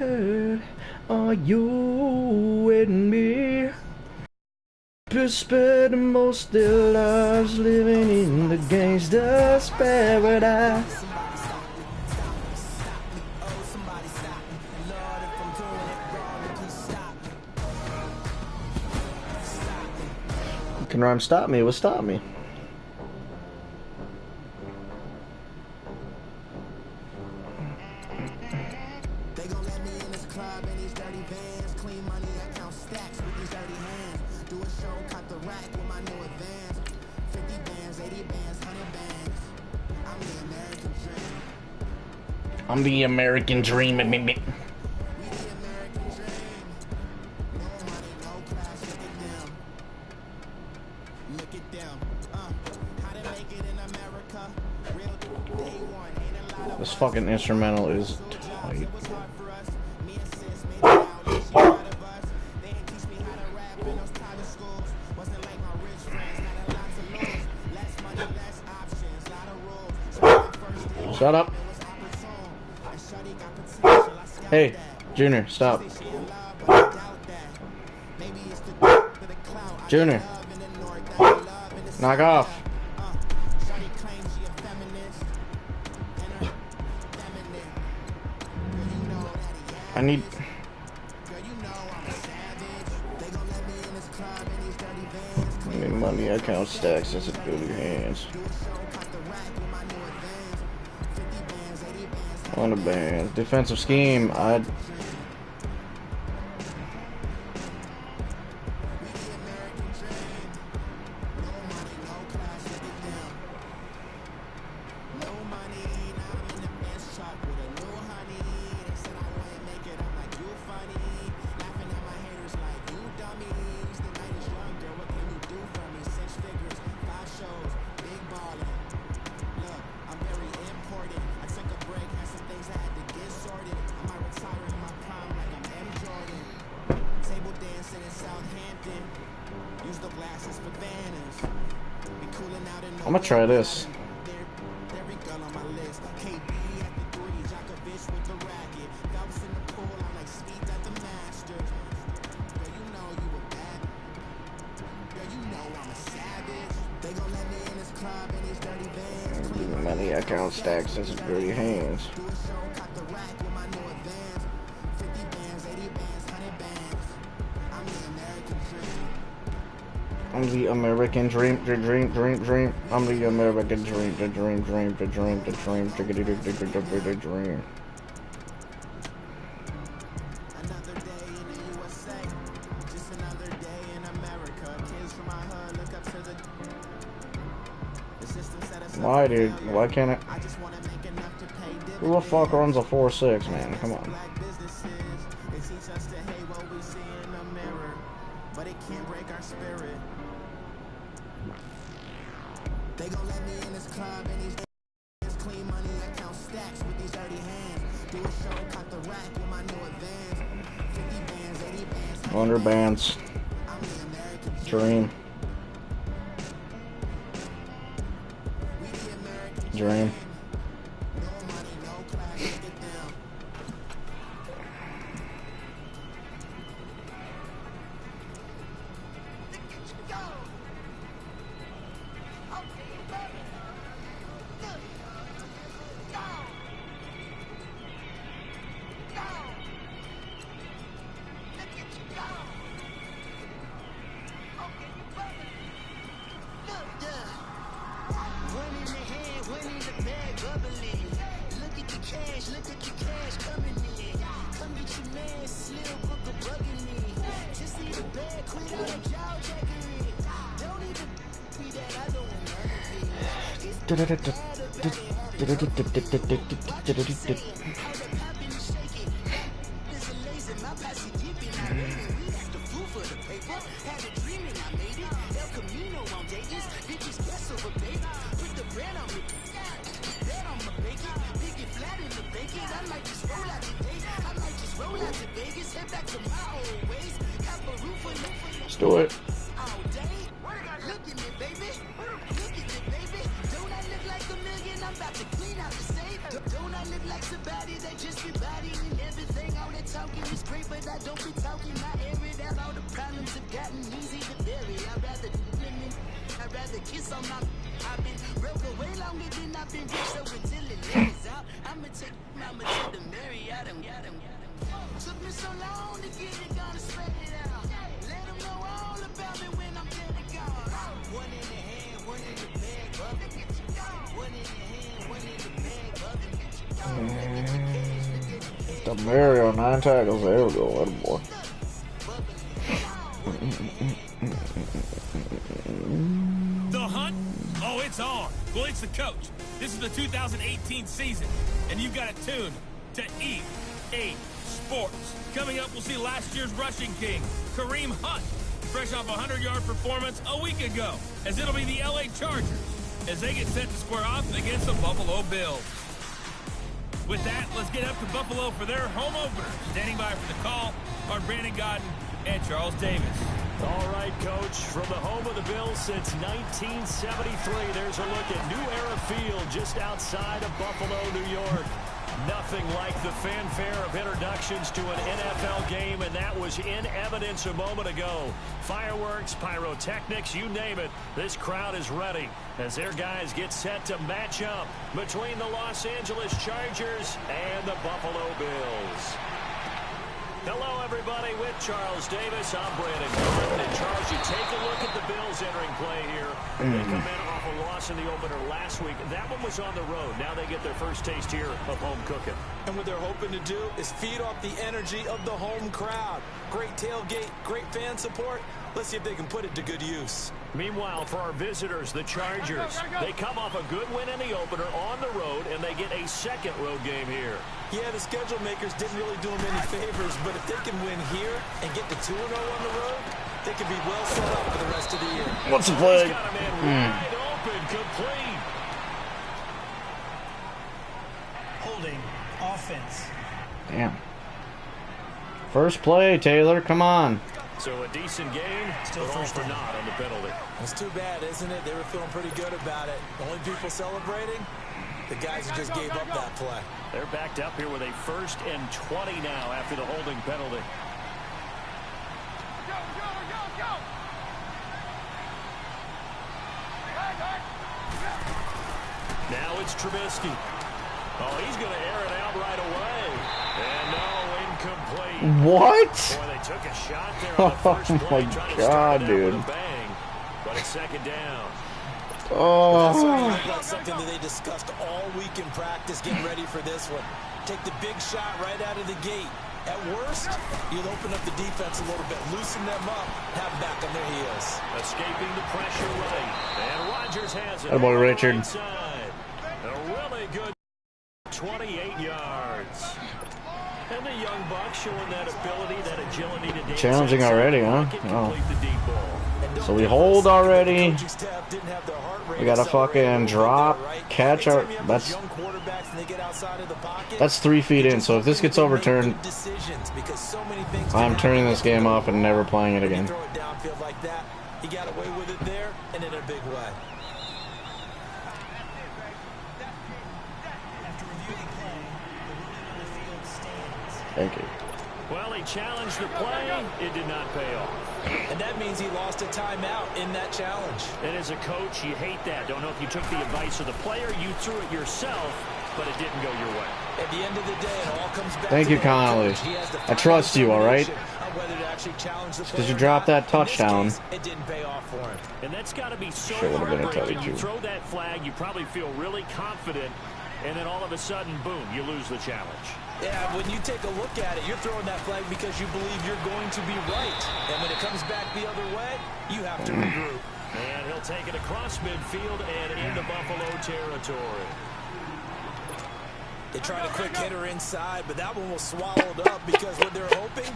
heard are you and me. Spend most their lives living in the gangster's paradise. Can rhyme stop me? What stop me? They gon' let me in this club in these dirty vans. Clean money, I count stacks with these dirty hands. Do a show, cut the rack with my new advance. 50 bands, 80 bands, 100 bands. I'm the American dream. I'm the American dream. We the American dream. No money, no class, look at them. Look at them. How to make it in America? Real day one, ain't a lot of This fucking instrumental is tight. Shut up. Hey, Junior, stop. Junior, knock off. I need money. I count stacks. That's a good in your hands. On the bands. Defensive scheme. I'm gonna try this. Money, I count stacks. That's dirty hands. I'm the American dream. I'm the American dream. The dream. Another day in the USA, just another day in America. Kids from my hood look up to the system set us up. Why, dude? Why can't I? I just want to make enough to pay dividends. Who the fuck runs a 4.6, man? Come on. Black businesses, they teach us to hate what we see in the mirror, but it can't break our spirit. They gon' let me in this club and these clean money, I count stacks with these dirty hands. Do a show, cut the rack with my new advance. 50 bands, 80 bands, 100 bands. I'm the American Dream. We the American Dream. no money, no class, look at them. Let's do it. Don't I look like somebody that just be bodying everything all the time? Don't be talking my area, that all the problems have gotten easy to bury. I'd rather kiss on my. I've been broke away longer than I've been rich, so until it lays out, I'ma take mama to the Marriott. Took me so long to get it, gonna spread it out. Let them know all about me when I'm dead and gone. One in the hand, one in the bag, brother. One in the hand, one in the bag, brother. The Mario 9 tackles. There we go. What a boy. The hunt? Oh, it's on. Well, it's the coach. This is the 2018 season, and you've got it tuned to EA Sports. Coming up, we'll see last year's rushing king, Kareem Hunt, fresh off a 100-yard performance a week ago, as it'll be the LA Chargers, as they get set to square off against the Buffalo Bills. With that, let's get up to Buffalo for their home opener. Standing by for the call are Brandon Godden and Charles Davis. All right, Coach, from the home of the Bills since 1973, there's a look at New Era Field just outside of Buffalo, New York. Nothing like the fanfare of introductions to an NFL game, and that was in evidence a moment ago. Fireworks, pyrotechnics, you name it, this crowd is ready as their guys get set to match up between the Los Angeles Chargers and the Buffalo Bills. Hello, everybody, with Charles Davis. I'm Brandon Gordon. And, Charles, you take a look at the Bills entering play here. They come in off a loss in the opener last week. That one was on the road. Now they get their first taste here of home cooking. And what they're hoping to do is feed off the energy of the home crowd. Great tailgate, great fan support. Let's see if they can put it to good use. Meanwhile, for our visitors, the Chargers, they come off a good win in the opener on the road, and they get a second road game here. Yeah, the schedule makers didn't really do them any favors, but if they can win here and get to 2-0 on the road, they can be well set up for the rest of the year. What's the play? He's got a man wide open, complete. Holding offense. Damn. First play, Taylor. Come on. So a decent game, Still but all first for down. naught on the penalty. It's too bad, isn't it? They were feeling pretty good about it. The only people celebrating, the guys who just gave up that play. They're backed up here with a 1st and 20 now after the holding penalty. Now it's Trubisky. Oh, he's going to air it out right away. And no, incomplete. What? Boy, they took a shot there on the first Oh play, my trying to God, start it out dude. with a bang. But it's 2nd down. That certainly Oh. looked like something that they discussed all week in practice, getting ready for this one. Take the big shot right out of the gate. At worst, you'll open up the defense a little bit, loosen them up, have them back on their heels. Escaping the pressure right. And Rodgers has it. That boy on the Richard. right side. A really good 28 yards. And the young buck showing that ability, that agility to dance Challenging inside already, the huh? pocket, Oh. complete the deep ball. So we hold already. We got a fucking drop, catch our. That's 3 feet in. So if this gets overturned, I'm turning this game off and never playing it again. Throw it downfield like that. He got away with it there, and in a big way. After reviewing play, the ruling on the field stands. Thank you. Well, he challenged the play. It did not pay off. And that means he lost a timeout in that challenge. And as a coach, you hate that. Don't know if you took the advice of the player. You threw it yourself, but it didn't go your way. At the end of the day, it all comes back Thank to you, the head Connolly. coach. He has the I trust you, all right? determination on whether to actually challenge the Because you player or dropped not. that touchdown. In this case, it didn't pay off for him. And that's got to be so Sure would've been a heartbreaking. touch, You too. throw that flag, you probably feel really confident, and then all of a sudden, boom, you lose the challenge. Yeah, when you take a look at it, you're throwing that flag because you believe you're going to be right. And when it comes back the other way, you have to regroup. And he'll take it across midfield and into Buffalo territory. They tried a quick hitter inside, but that one was swallowed up because what they're hoping,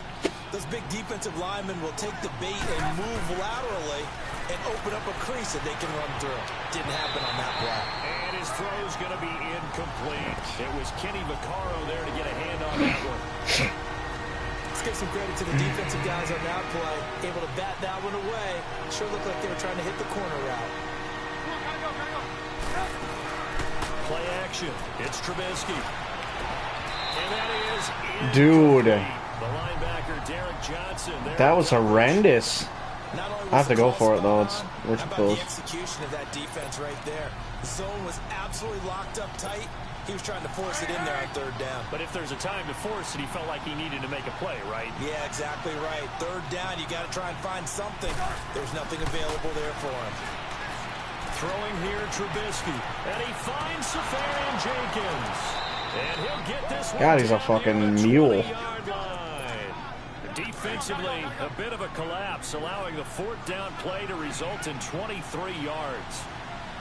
those big defensive linemen will take the bait and move laterally and open up a crease that they can run through. Didn't happen on that play. And his throw's going to be incomplete. It was Kenny Vaccaro there to get a hand on that one. Let's give some credit to the defensive guys on that play. Able to bat that one away. Sure looked like they were trying to hit the corner route. Play action. It's Trubisky. And that is Dude. incomplete. The linebacker Derek Johnson. That was horrendous. Not only was I have to the go call for it, though. spot It's on, way too how about close. the execution of that defense right there? The zone was absolutely locked up tight. He was trying to force it in there on third down. But if there's a time to force it, he felt like he needed to make a play, right? Yeah, exactly right. Third down, you got to try and find something. There's nothing available there for him. Throwing here, Trubisky. And he finds Safarian Jenkins. And he'll get this one. God, he's a fucking mule. Defensively, a bit of a collapse, allowing the fourth down play to result in 23 yards.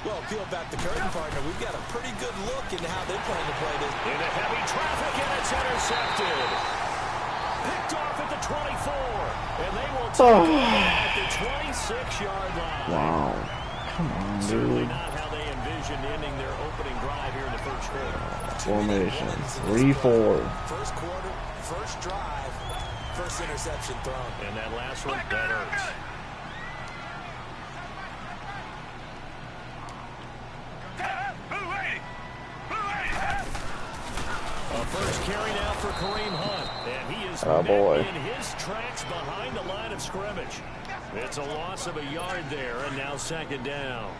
Well, peel back the curtain, partner. We've got a pretty good look into how they plan to play this. Into heavy traffic, and it's intercepted. Picked off at the 24. And they will take it at the 26-yard line. Wow. Come on, Certainly dude. not how they envisioned ending their opening drive here in the first quarter. Formation. 3-4. First quarter, first drive, first interception thrown. And that last one, that hurts. A first carry now for Kareem Hunt. And he is met in his tracks behind the line of scrimmage. It's a loss of a yard there, and now second down.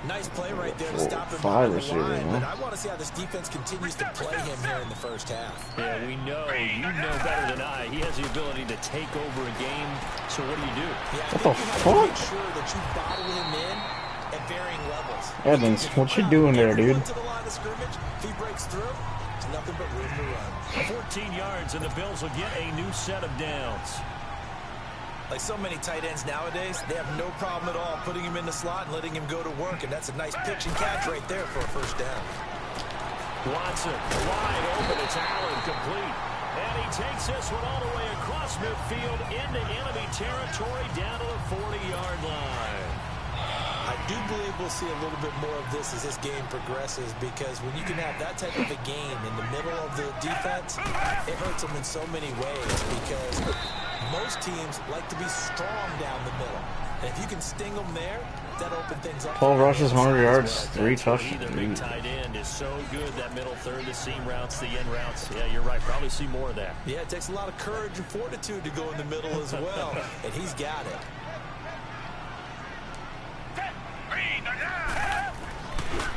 Nice play right there to stop him Five on the receivers, line, huh? but I want to see how this defense continues to play him here in the first half. Yeah, we know. You know better than I. He has the ability to take over a game. So what do you do? Yeah, What the you have to fuck? make sure that you bottle him in at varying levels. Evans, what you doing there, dude? To the line of scrimmage, if he breaks through, it's nothing but room to run. 14 yards, and the Bills will get a new set of downs. Like so many tight ends nowadays, they have no problem at all putting him in the slot and letting him go to work, and that's a nice pitch and catch right there for a first down. Watson, wide open, it's Allen, complete. And he takes this one all the way across midfield into enemy territory down to the 40-yard line. I do believe we'll see a little bit more of this as this game progresses, because when you can have that type of a game in the middle of the defense, it hurts them in so many ways, because most teams like to be strong down the middle. And if you can sting them there, that opens things up. 12 rushes, 100 yards, 3 Their touchdowns. big tight end is so good, that middle third, the seam routes, the end routes. Yeah, you're right. Probably see more of that. Yeah, it takes a lot of courage and fortitude to go in the middle as well, and he's got it.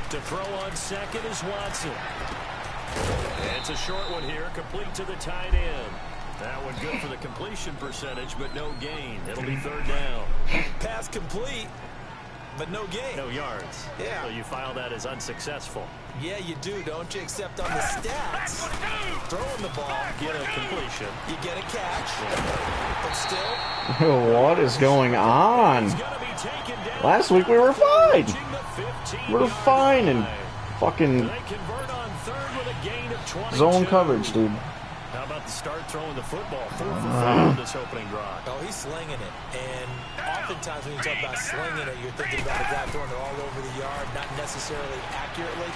To throw on second is Watson. And it's a short one here, complete to the tight end. That one good for the completion percentage, but no gain. It'll be third down. Pass complete, but no gain. No yards. Yeah. So you file that as unsuccessful. Yeah, you do, don't you? Except on the stats, throwing the ball, Get a completion. you get a catch, but still, What is going on? He's gonna be taken down. Last week we were fine. Reaching the 15-yard We're fine and line. fucking They convert on third with a gain of 22. zone coverage, dude. How about the start throwing the football? 4 for 4 in this opening drive. oh, he's slinging it. And oftentimes when you talk about slinging it, you're thinking about a guy throwing it all over the yard, not necessarily accurately.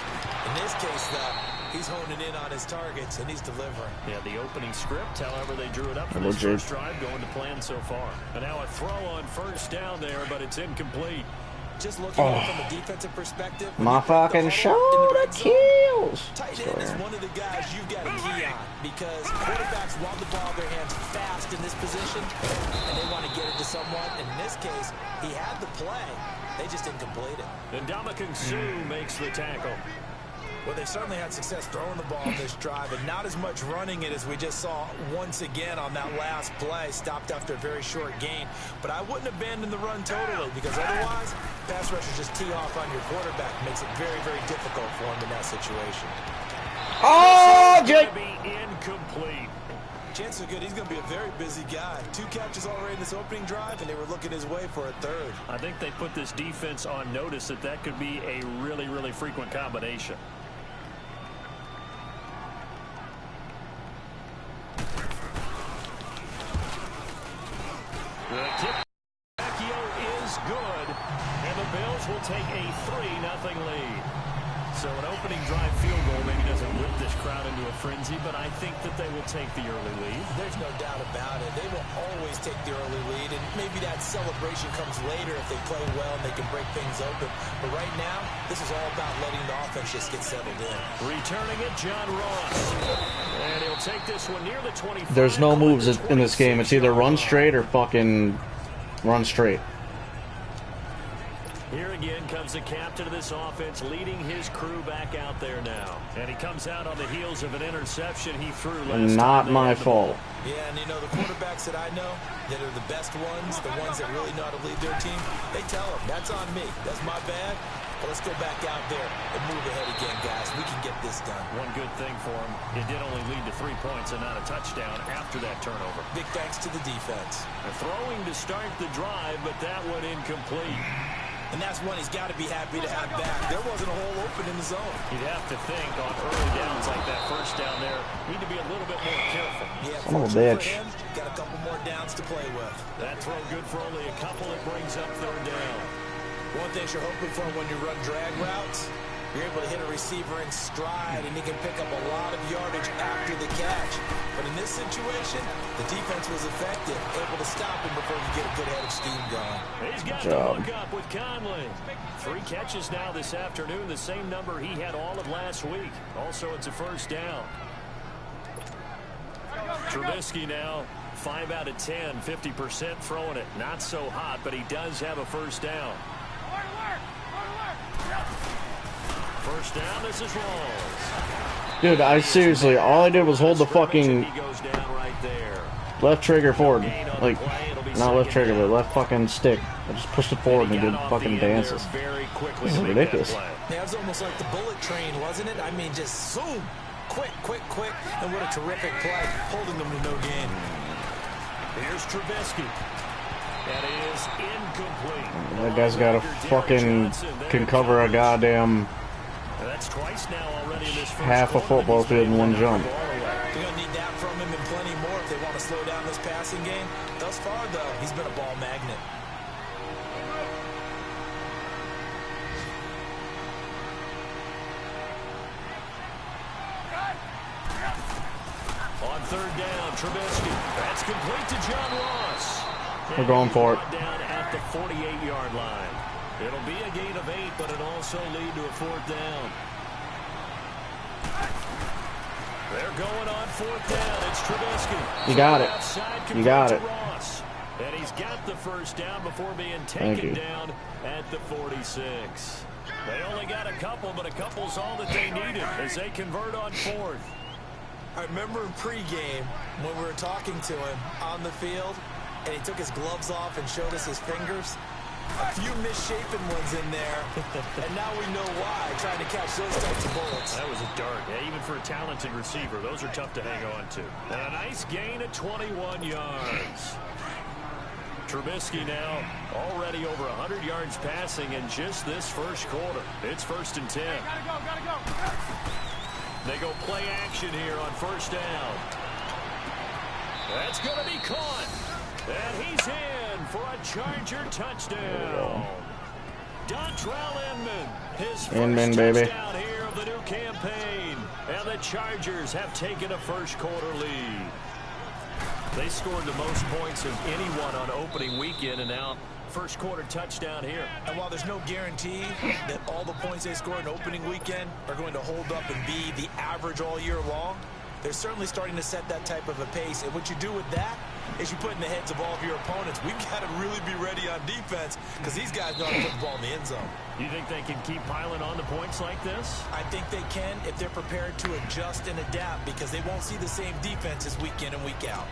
In this case, though, he's honing in on his targets, and he's delivering. Yeah, the opening script, however, they drew it up for this first drive, going to plan so far. And now a throw on first down there, but it's incomplete. Just looking at it from a defensive perspective. when My you break the fucking huddle in the shoulder red zone, kills. tight end is one of the guys you've got to key on, because quarterbacks want the ball in their hands fast in this position, and they want to get it to someone. In this case, he had the play. They just didn't complete it. And Ndamukong Suh makes the tackle. Well, they certainly had success throwing the ball in this drive, and not as much running it as we just saw once again on that last play. Stopped after a very short gain. But I wouldn't abandon the run totally, because otherwise, pass rushers just tee off on your quarterback. Makes it very, very difficult for him in that situation. Oh, Jake! Be incomplete. Chances are good he's going to be a very busy guy. 2 catches already in this opening drive, and they were looking his way for a third. I think they put this defense on notice that that could be a really, really frequent combination. The tip is good, and the Bills will take a 3-0 lead. So an opening drive field goal maybe doesn't whip this crowd into a frenzy, but I think that they will take the early lead. There's no doubt about it. They will always take the early lead, and maybe that celebration comes later if they play well and they can break things open. But right now, this is all about letting the offense just get settled in. Returning it, John Ross. And he'll take this one near the 25. There's no moves in this game. It's either run straight or fucking run straight. Here again comes the captain of this offense, leading his crew back out there now. And he comes out on the heels of an interception he threw last time. Not my fault. Yeah, and you know, the quarterbacks that I know that are the best ones, the ones that really know how to lead their team, they tell them, that's on me. That's my bad. But let's go back out there and move ahead again, guys. We can get this done. One good thing for him, it did only lead to 3 points and not a touchdown after that turnover. Big thanks to the defense. They're throwing to start the drive, but that one incomplete. And that's one he's got to be happy to have back. There wasn't a hole open in the zone. You'd have to think on early downs like that first down there, need to be a little bit more careful. Yeah, Son of a bitch. for him, got a couple more downs to play with. That throw good for only a couple. It brings up third down. One thing you're hoping for when you run drag routes, you're able to hit a receiver in stride, and he can pick up a lot of yardage after the catch. But in this situation, the defense was effective, able to stop him before you get a good head of steam going. He's got to look up with Conley. 3 catches now this afternoon, the same number he had all of last week. Also, it's a first down. Trubisky now, 5 out of 10, 50% throwing it. Not so hot, but he does have a first down. First down, this is Rawls. Dude, I seriously, all I did was hold the fucking He goes down right there. left trigger forward. Like, not left trigger, but left fucking stick. I just pushed it forward and it did fucking dances. This is ridiculous. Yeah, it was almost like the bullet train, wasn't it? I mean, just zoom. Quick, quick, quick. And what a terrific play, holding them to no gain. Here's Trubisky. That is incomplete. That guy's got a fucking, can cover a goddamn That's twice now already in this first half a football field in one jump. They're going to need that from him and plenty more if they want to slow down this passing game. Thus far, though, he's been a ball magnet. On third down, Trubisky. That's complete to John Ross. We're going for it. Down at the 48-yard line. It'll be a gain of 8, but it'll also lead to a fourth down. They're going on fourth down. It's Trubisky. You got it. You got it. Ross. And he's got the first down before being taken down at the 46. They only got a couple, but a couple's all that they needed as they convert on fourth. I remember in pregame when we were talking to him on the field, and he took his gloves off and showed us his fingers. A few misshapen ones in there, and now we know why, trying to catch those types of bullets. That was a dart. Yeah, even for a talented receiver, those are tough to hang on to. And a nice gain of 21 yards. Trubisky now already over 100 yards passing in just this first quarter. It's 1st and 10. Gotta go. They go play action here on first down. That's going to be caught. And he's in for a Charger touchdown. Dontrell Inman, his first touchdown here of the new campaign. And the Chargers have taken a first quarter lead. They scored the most points of anyone on opening weekend, and now first quarter touchdown here. And while there's no guarantee that all the points they score in opening weekend are going to hold up and be the average all year long, they're certainly starting to set that type of a pace. And what you do with that is you put in the heads of all of your opponents, we've got to really be ready on defense because these guys know how to put the ball in the end zone. You think they can keep piling on the points like this? I think they can if they're prepared to adjust and adapt because they won't see the same defenses week in and week out.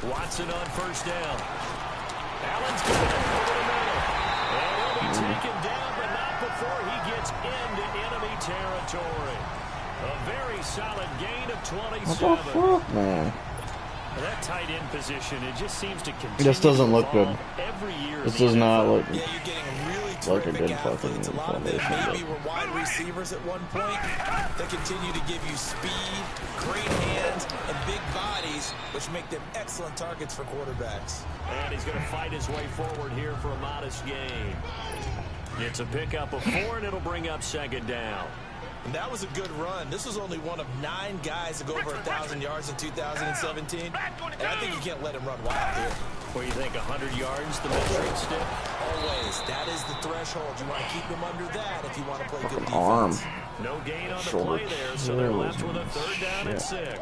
Watson on first down. Allen's going over the middle. And he'll be taken down, but not before he gets into enemy territory. A very solid gain of 27. What the fuck, man? That tight end position, it just seems to continue. This doesn't look good. Every year. This does not look good. Yeah, you're getting really like a terrific good athletes. A fucking lot of them formation. maybe were wide receivers at one point. They continue to give you speed, great hands, and big bodies, which make them excellent targets for quarterbacks. And he's going to fight his way forward here for a modest gain. It's a pickup of 4, and it'll bring up second down. And that was a good run. This was only one of 9 guys to go over 1,000 yards in 2017. And I think you can't let him run wild here. What do you think, 100 yards, the measuring stick? Always. That is the threshold. You want to keep him under that if you want to play good defense. Arm. No gain on the Short. play there, so they're left with a third down and 6.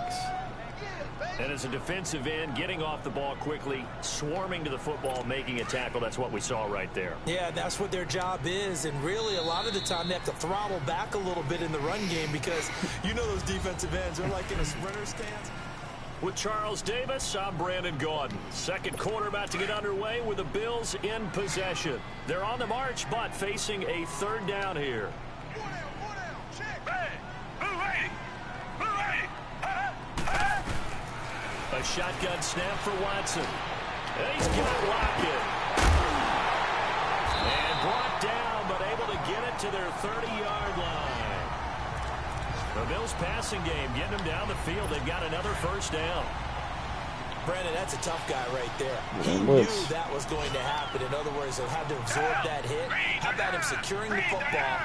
And as a defensive end, getting off the ball quickly, swarming to the football, making a tackle, that's what we saw right there. Yeah, that's what their job is. And really, a lot of the time, they have to throttle back a little bit in the run game because you know those defensive ends, they're like in a sprinter stance. With Charles Davis, I'm Brandon Gaudin. Second quarter about to get underway with the Bills in possession. They're on the march, but facing a third down here. A shotgun snap for Watson. And he's got Lockett. And brought down, but able to get it to their 30-yard line. The Bills passing game, getting them down the field. They've got another first down. Brandon, that's a tough guy right there. He knew that was going to happen. In other words, he'll have to absorb that hit. How about him securing the football,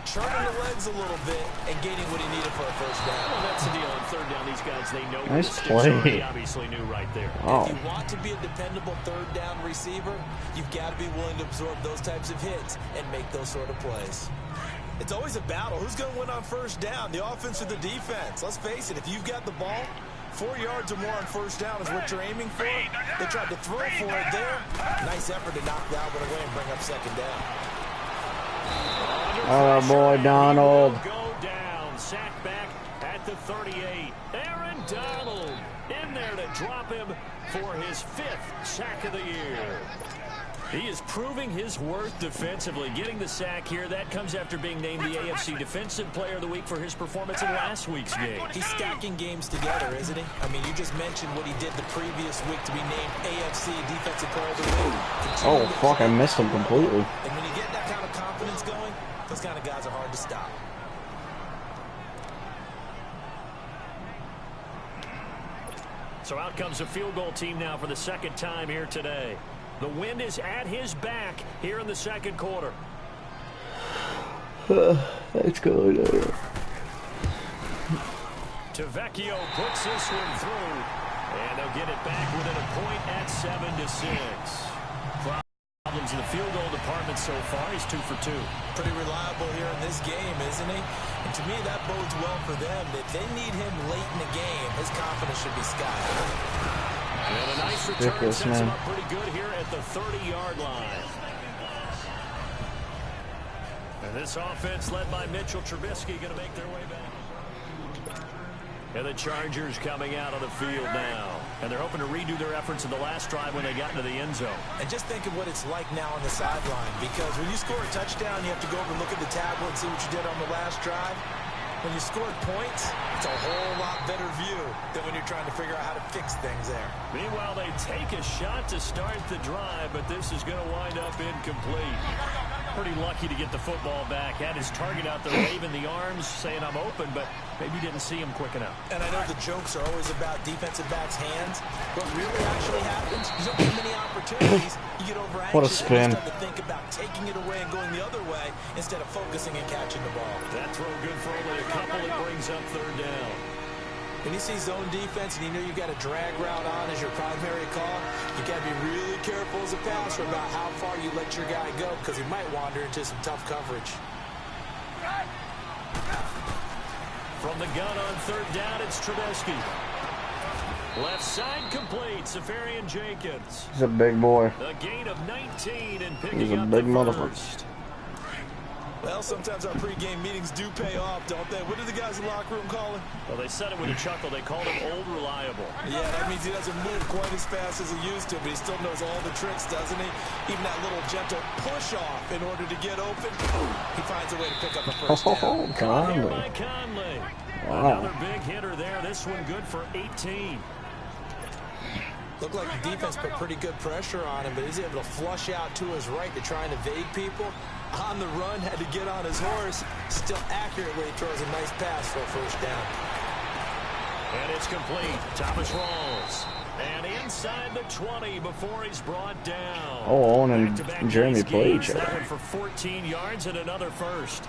turning the legs a little bit, and gaining what he needed for a first down? Well, that's the deal. On third down, these guys, they know Nice the sticks are. play. He obviously knew right there. Oh. If you want to be a dependable third down receiver, you've got to be willing to absorb those types of hits and make those sort of plays. It's always a battle. Who's going to win on first down, the offense or the defense? Let's face it, if you've got the ball, 4 yards or more on first down is what you're aiming for. They tried to throw for it there. Nice effort to knock that one away and bring up second down. Oh boy, Donald. Go down, sack back at the 38. Aaron Donald in there to drop him for his 5th sack of the year. He is proving his worth defensively. Getting the sack here, that comes after being named the AFC Defensive Player of the Week for his performance in last week's game. He's stacking games together, isn't he? I mean, you just mentioned what he did the previous week to be named AFC Defensive Player of the Week. Oh, fuck, I missed him completely. And when you get that kind of confidence going, those kind of guys are hard to stop. So out comes a field goal team now for the second time here today. The wind is at his back here in the second quarter. Let's go there. Tavecchio puts this one through. And they'll get it back within a point at 7-6. Problems in the field goal department so far. He's 2 for 2. Pretty reliable here in this game, isn't he? And to me, that bodes well for them. If they need him late in the game, his confidence should be sky high. And a nice return sets him up pretty good here at the 30-yard line. And this offense led by Mitchell Trubisky going to make their way back. And the Chargers coming out on the field now. And they're hoping to redo their efforts in the last drive when they got into the end zone. And just think of what it's like now on the sideline. Because when you score a touchdown, you have to go over and look at the tablet and see what you did on the last drive. When you scored points, it's a whole lot better view than when you're trying to figure out how to fix things there. Meanwhile, they take a shot to start the drive, but this is going to wind up incomplete. Pretty lucky to get the football back. Had his target out there waving the arms, saying I'm open, but maybe didn't see him quick enough. And I know the jokes are always about defensive backs' hands. What really actually happens, you don't get many opportunities. You get over anxious What a spin. and you start to think about taking it away and going the other way instead of focusing and catching the ball. That throw good for only a couple. It brings up third down. When you see zone defense and you know you've got a drag route on as your primary call, you got to be really careful as a passer about how far you let your guy go because he might wander into some tough coverage. From the gun on third down, it's Trubisky. Left side complete, Safarian Jenkins. He's a big boy. A gain of 19 and He's picking a up big the motherfucker. first. Well, sometimes our pregame meetings do pay off, don't they? What do the guys in the locker room call him? Well, they said it with a chuckle. They called him Old Reliable. Yeah, that means he doesn't move quite as fast as he used to, but he still knows all the tricks, doesn't he? Even that little gentle push-off in order to get open, he finds a way to pick up a first down. Oh, Caught here Conley. by Conley. Wow. Another big hitter there. This one good for 18. Looked like the defense put pretty good pressure on him, but he's able to flush out to his right to try and evade people. On the run, had to get on his horse. Still accurately throws a nice pass for a first down. And it's complete. Thomas rolls. And inside the 20 before he's brought down. Oh, Owen and Jeremy played each That other. one for 14 yards and another first.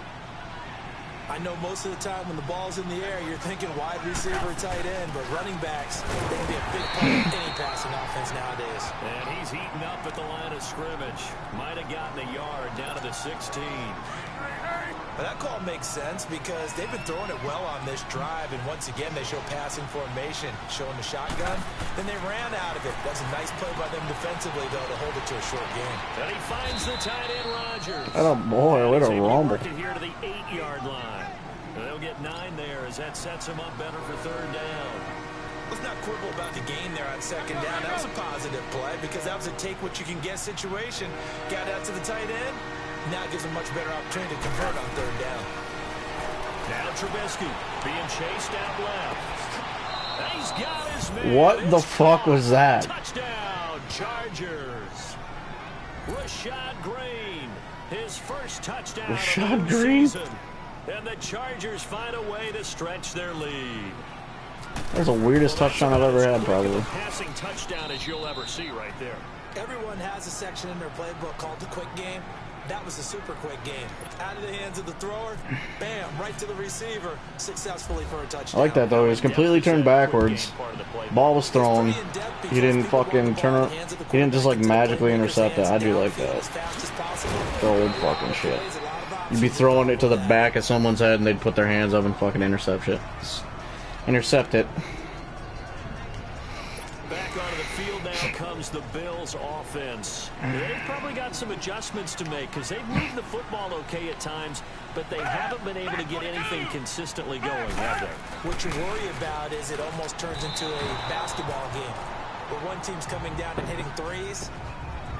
I know most of the time when the ball's in the air, you're thinking wide receiver, tight end, but running backs, they can be a big part of any passing offense nowadays. And he's heating up at the line of scrimmage. Might have gotten a yard down to the 16. But that call makes sense because they've been throwing it well on this drive, and once again, they show passing formation, showing the shotgun. Then they ran out of it. That's a nice play by them defensively, though, to hold it to a short game. And he finds the tight end, Rodgers. Oh, boy, what a rumble. Here to the 8-yard line. They'll get 9 there as that sets him up better for third down. Let's not quibble about the gain there on second down. That was a positive play because that was a take-what-you-can-get situation. Got out to the tight end. Now it gives him much better opportunity to convert on third down. Now Trubisky being chased out left. He's got his man. What the fuck was that? Touchdown, Chargers. Rashad Green, his first touchdown Rashad of the Green? season. And the Chargers find a way to stretch their lead. That's the weirdest touchdown I've ever had, probably. Passing touchdown as you'll ever see right there. Everyone has a section in their playbook called the quick game. That was a super quick game. Out of the hands of the thrower, bam, right to the receiver, successfully for a touchdown. I like that, though. He was completely turned backwards. Ball was thrown. He didn't fucking turn it. He didn't just, like, magically intercept it. I do like that. The old fucking shit. You'd be throwing it to the back of someone's head, and they'd put their hands up and fucking intercept it. Intercept it. Back onto the field now comes the Bills offense. They've probably got some adjustments to make because they've moved the football okay at times, but they haven't been able to get anything consistently going, have they? What you worry about is it almost turns into a basketball game where one team's coming down and hitting threes,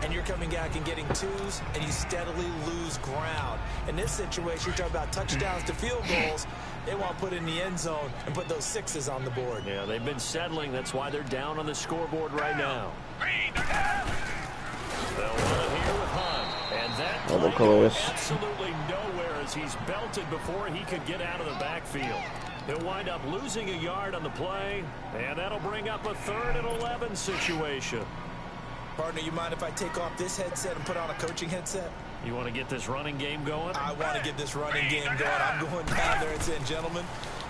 and you're coming back and getting twos, and you steadily lose ground. In this situation, you're talking about touchdowns to field goals. They want to put in the end zone and put those sixes on the board. Yeah, they've been settling. That's why they're down on the scoreboard right now. They'll run it here with Hunt. And that play goes absolutely nowhere as he's belted before he could get out of the backfield. He'll wind up losing a yard on the play, and that'll bring up a 3rd and 11 situation. Partner, you mind if I take off this headset and put on a coaching headset? You want to get this running game going? I want to get this running game going. I'm going down there and saying, gentlemen,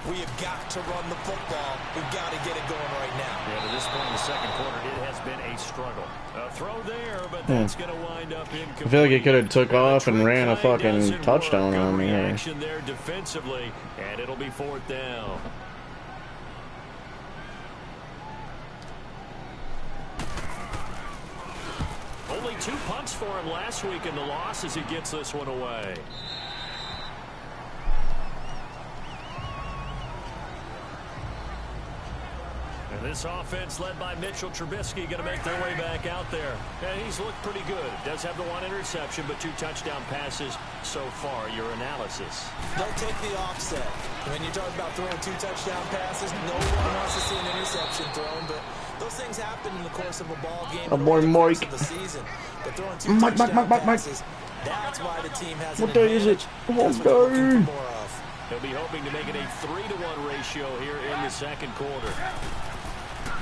we have got to run the football. We've got to get it going right now. Yeah, to this point in the second quarter, it has been a struggle. A throw there, but that's going to wind up incomplete. I feel like he could have took off and ran a fucking touchdown on me. Reaction there defensively, and it'll be 4th down. Only 2 punts for him last week in the loss as he gets this one away. And this offense led by Mitchell Trubisky going to make their way back out there. And he's looked pretty good. Does have the 1 interception, but 2 touchdown passes so far. Your analysis. They'll take the offset. When you talk about throwing 2 touchdown passes, no one wants to see an interception thrown, but those things happen in the course of a ball game. Oh boy, Mike. Of the season. But throwing 2 touchdown passes, that's why the team has what an day is it? advantage. That's what they're looking for more of. He'll be hoping to make it a 3-to-1 ratio here in the second quarter.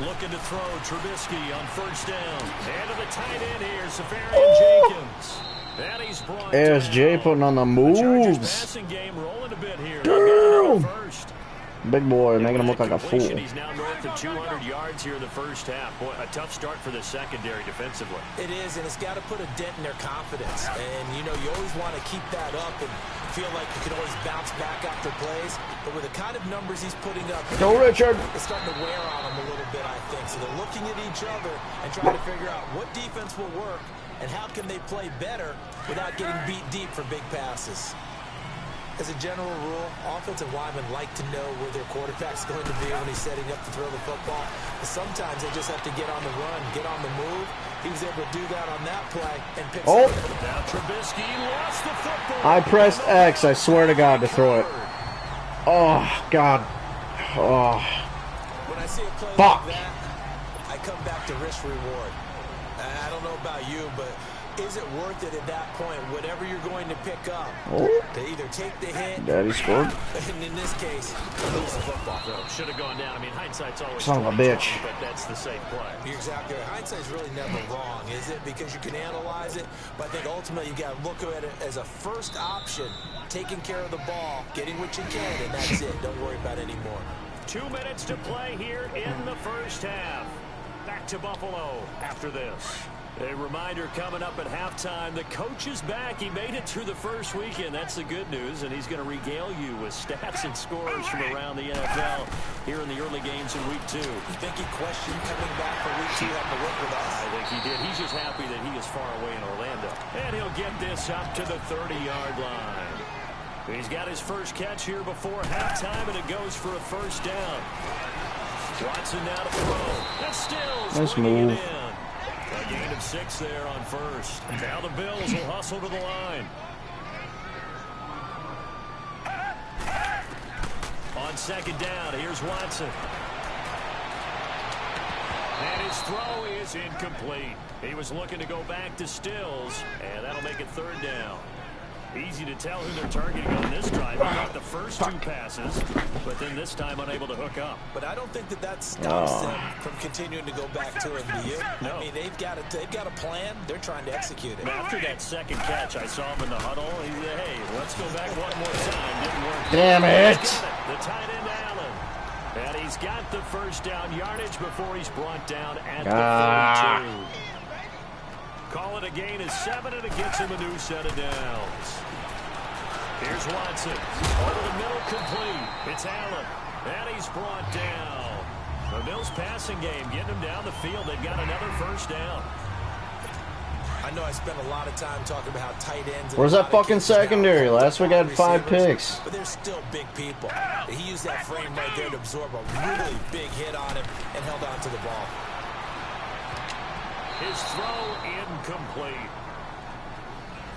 Looking to throw Trubisky on 1st down. And to the tight end here, Safarian Jenkins. And he's brought ASJ putting on the moves. Passing game rolling a bit here. Damn. First. Big boy, making him look like a fool. He's now north of 200 yards here in the first half. Boy, a tough start for the secondary defensively. It is, and it's got to put a dent in their confidence. And, you know, you always want to keep that up and feel like you can always bounce back after plays. But with the kind of numbers he's putting up, Go, Richard. It's starting to wear on them a little bit, I think. So they're looking at each other and trying to figure out what defense will work and how can they play better without getting beat deep for big passes. As a general rule, offensive linemen like to know where their quarterback's going to be when he's setting up to throw the football. But sometimes they just have to get on the run, get on the move. He was able to do that on that play and pick something. Now Trubisky lost the football. I pressed X, I swear to God, to throw it. Oh, God. Oh. When I see a play Fuck. like that, I come back to risk reward. I don't know about you, but is it worth it at that point, whatever you're going to pick up, to either take the hit, Daddy scored. and in this case, lose the football. Should have gone down. I mean, hindsight's always Son of a bitch. but that's the safe play. You're exactly right. Hindsight's really never wrong, is it? Because you can analyze it, but I think ultimately you got to look at it as a first option, taking care of the ball, getting what you can, and that's it. Don't worry about it anymore. 2 minutes to play here in the first half. Back to Buffalo after this. A reminder coming up at halftime, the coach is back. He made it through the first weekend. That's the good news, and he's going to regale you with stats and scores from around the NFL here in the early games in Week 2. You think he questioned coming back for Week 2 having to work with us? I think he did. He's just happy that he is far away in Orlando. And he'll get this up to the 30-yard line. He's got his first catch here before halftime, and it goes for a first down. Watson now to throw. That's Stills. Nice move. A gain of 6 there on first. Now the Bills will hustle to the line. On second down, here's Watson. And his throw is incomplete. He was looking to go back to Stills, and that'll make it third down. Easy to tell who they're targeting on this drive. He got the first 2 passes, but then this time unable to hook up. But I don't think that stops them from continuing to go back to him. Do you? No. I mean, they've got a plan. They're trying to execute it. After that second catch, I saw him in the huddle. He said, hey, let's go back one more time. Didn't work. Damn it. The tight end, Allen. And he's got the first down yardage before he's brought down at the 32. Call it a gain of 7, and it gets him a new set of downs. Here's Watson. Over the middle, complete. It's Allen. And he's brought down. The Bills passing game, getting him down the field. They've got another first down. I know I spent a lot of time talking about how tight ends. Where's that fucking secondary? Last week I had 5 picks. But they're still big people. He used that frame right there to absorb a really big hit on him and held on to the ball. His throw incomplete.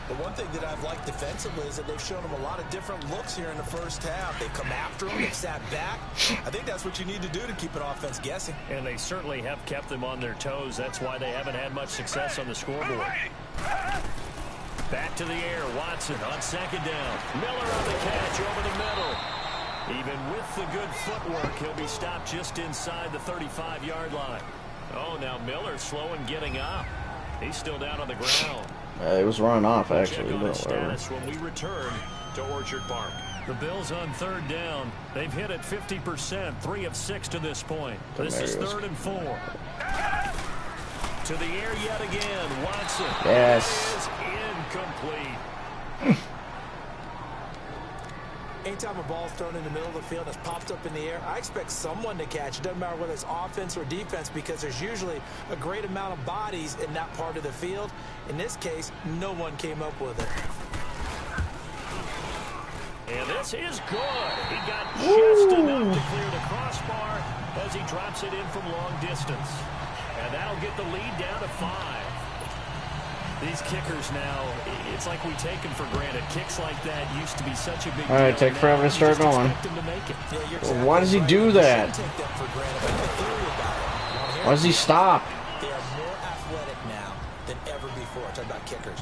The one thing that I've liked defensively is that they've shown him a lot of different looks here in the first half. They've come after him. They've sat back. I think that's what you need to do to keep an offense guessing. And they certainly have kept them on their toes. That's why they haven't had much success on the scoreboard. Back to the air. Watson on second down. Miller on the catch over the middle. Even with the good footwork, he'll be stopped just inside the 35-yard line. Oh, now Miller slow in getting up. He's still down on the ground. It was running off, actually. Check on his status when we return to Orchard Park. The Bills on third down. They've hit it 50%, 3 of 6 to this point. This is 3rd and 4. To the air yet again. Watson. Yes. Is incomplete. Anytime a ball's thrown in the middle of the field and it's popped up in the air, I expect someone to catch. It doesn't matter whether it's offense or defense, because there's usually a great amount of bodies in that part of the field. In this case, no one came up with it. And this is good. He got just enough to clear the crossbar as he drops it in from long distance. And that'll get the lead down to 5. These kickers now, it's like we take them for granted. Kicks like that used to be such a big deal. All right, take forever to start going. Well, why does he do that? Why does he stop? They are more athletic now than ever before. I'm talking about kickers.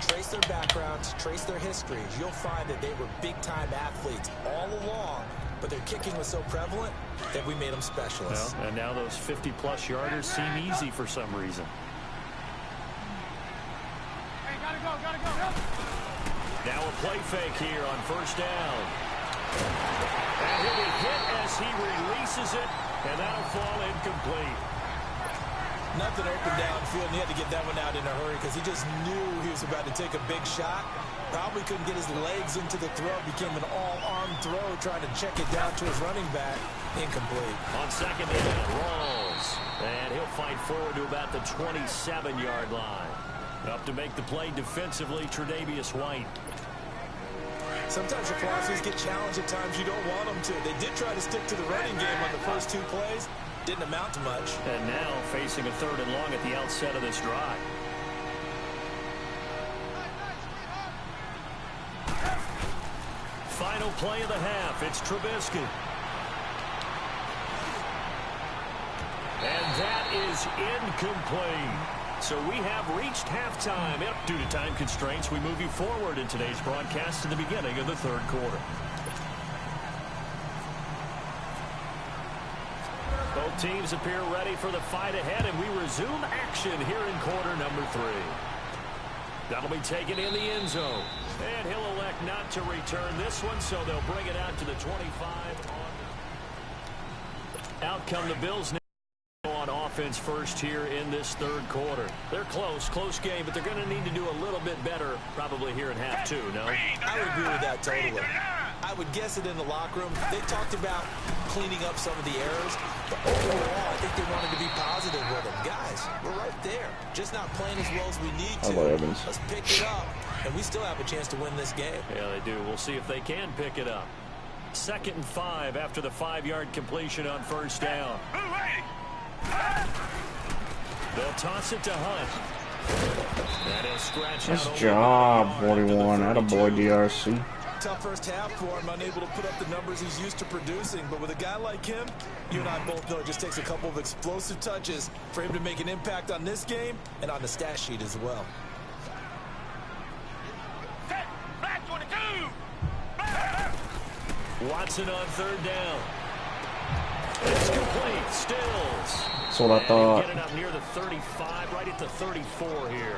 Trace their backgrounds, trace their histories. You'll find that they were big-time athletes all along, but their kicking was so prevalent that we made them specialists. Well, and now those 50-plus yarders seem easy for some reason. Now a play fake here on first down. And he'll be hit as he releases it, and that'll fall incomplete. Nothing open downfield, and he had to get that one out in a hurry because he just knew he was about to take a big shot. Probably couldn't get his legs into the throw. Became an all-arm throw, trying to check it down to his running back. Incomplete. On second down, rolls. And he'll fight forward to about the 27-yard line. Up to make the play defensively, Tre'Davious White. Sometimes your philosophies get challenged at times you don't want them to. They did try to stick to the running game on the first 2 plays. Didn't amount to much. And now facing a 3rd and long at the outset of this drive. Final play of the half. It's Trubisky. And that is incomplete. So we have reached halftime. Due to time constraints, we move you forward in today's broadcast to the beginning of the third quarter. Both teams appear ready for the fight ahead, and we resume action here in quarter number 3. That'll be taken in the end zone. And he'll elect not to return this one, so they'll bring it out to the 25. Out come the Bills now on offense first here in this third quarter. They're close game, but they're going to need to do a little bit better probably here in half 2, no? I would agree with that totally. I would guess it in the locker room. They talked about cleaning up some of the errors, but overall, I think they wanted to be positive with them. Guys, we're right there. Just not playing as well as we need to. Let's pick it up, and we still have a chance to win this game. Yeah, they do. We'll see if they can pick it up. 2nd and 5 after the 5-yard completion on first down. They'll toss it to Hunt. And he'll scratch nice out job, 41. Attaboy, DRC. Tough first half for him, unable to put up the numbers he's used to producing. But with a guy like him, you and I both know it just takes a couple of explosive touches for him to make an impact on this game and on the stat sheet as well. Watson on 3rd down. It's complete. Stills. That's what I thought. Getting up near the 35, right at the 34 here.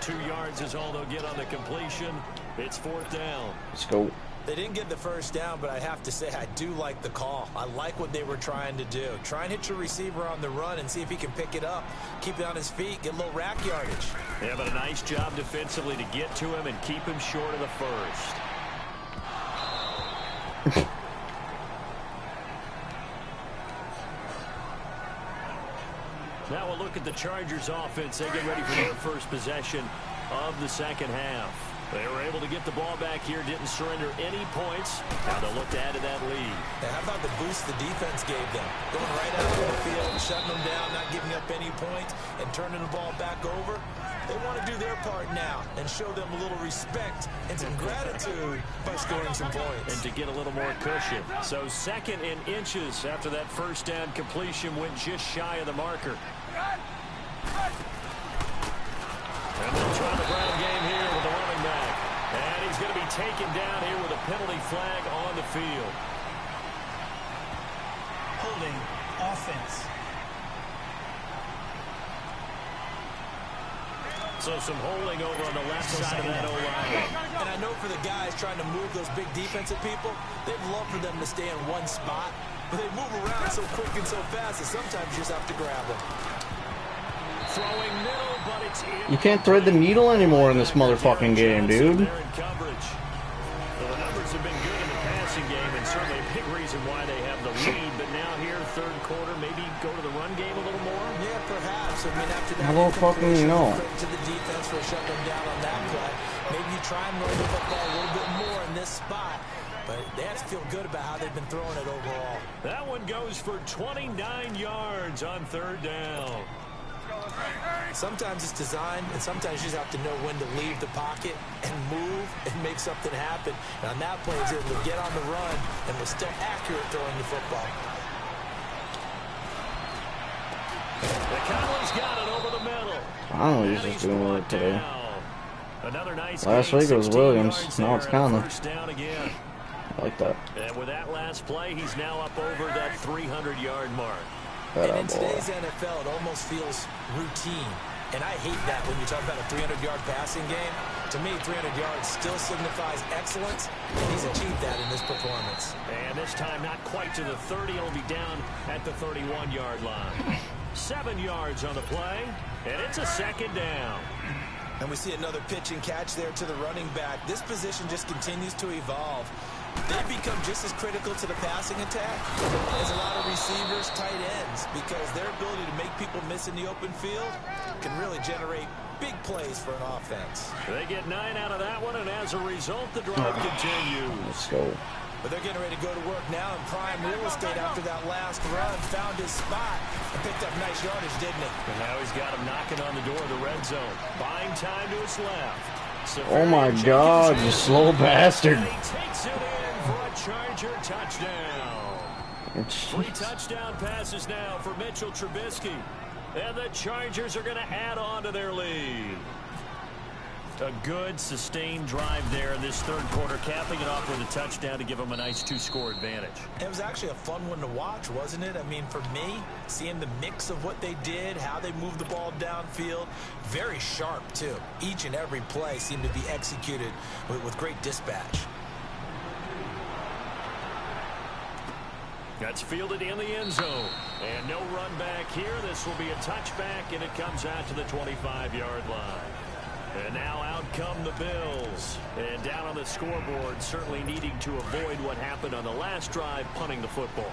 2 yards is all they'll get on the completion. It's 4th down. Let's go. They didn't get the first down, but I have to say I do like the call. I like what they were trying to do. Try and hit your receiver on the run and see if he can pick it up. Keep it on his feet, get a little rack yardage. Yeah, but a nice job defensively to get to him and keep him short of the first. Now we'll look at the Chargers offense. They get ready for their first possession of the second half. They were able to get the ball back here, didn't surrender any points. Now they'll look to add to that lead. Now, how about the boost the defense gave them? Going right out of the field, shutting them down, not giving up any points, and turning the ball back over. They want to do their part now and show them a little respect and some gratitude by scoring some points. And to get a little more cushion. So 2nd and inches after that first down completion went just shy of the marker. And they'll try the ground game here with the running back. And he's going to be taken down here with a penalty flag on the field. Holding offense. So some holding over on the left side of that O-line. And I know for the guys trying to move those big defensive people, they'd love for them to stay in one spot. But they move around so quick and so fast that sometimes you just have to grab them. Throwing middle, but it's in. You can't thread the needle anymore in this motherfucking game, dude. Well, the numbers have been good in the passing game, and certainly a big reason why they have the lead. But now here, third quarter, maybe go to the run game a little more? Yeah, perhaps. I mean, after that, how about fucking no? To the defense for shutting them down on that play. Maybe you try and run the football a little bit more in this spot. But they have to feel good about how they've been throwing it overall. That one goes for 29 yards on 3rd down. Sometimes it's designed, and sometimes you just have to know when to leave the pocket and move and make something happen. And on that play, he's able to get on the run and was still accurate throwing the football. The Cowboys got it over the middle. I don't know, he's just doing it today. Another nice Last week it was Williams. Now it's Conley. First down again. I like that. And with that last play, he's now up over that 300-yard mark. And in today's NFL, it almost feels routine. And I hate that when you talk about a 300-yard passing game. To me, 300 yards still signifies excellence, and he's achieved that in this performance. And this time, not quite to the 30. He'll be down at the 31-yard line. 7 yards on the play, and it's a 2nd down. And we see another pitch and catch there to the running back. This position just continues to evolve. They've become just as critical to the passing attack as a lot of receivers, tight ends, because their ability to make people miss in the open field can really generate big plays for an offense. They get 9 out of that one, and as a result, the drive continues. Let's go. But they're getting ready to go to work now in prime real estate after that last run. Found his spot and picked up nice yardage, didn't he? And now he's got him knocking on the door of the red zone. Buying time to his left. Oh my God, you slow bastard. And he takes it in for a Charger touchdown. 3 touchdown passes now for Mitchell Trubisky. And the Chargers are going to add on to their lead. A good, sustained drive there in this third quarter, capping it off with a touchdown to give them a nice 2-score advantage. It was actually a fun one to watch, wasn't it? I mean, for me, seeing the mix of what they did, how they moved the ball downfield, very sharp, too. Each and every play seemed to be executed with great dispatch. That's fielded in the end zone. And no run back here. This will be a touchback, and it comes out to the 25-yard line. And now out come the Bills. And down on the scoreboard, certainly needing to avoid what happened on the last drive, punting the football.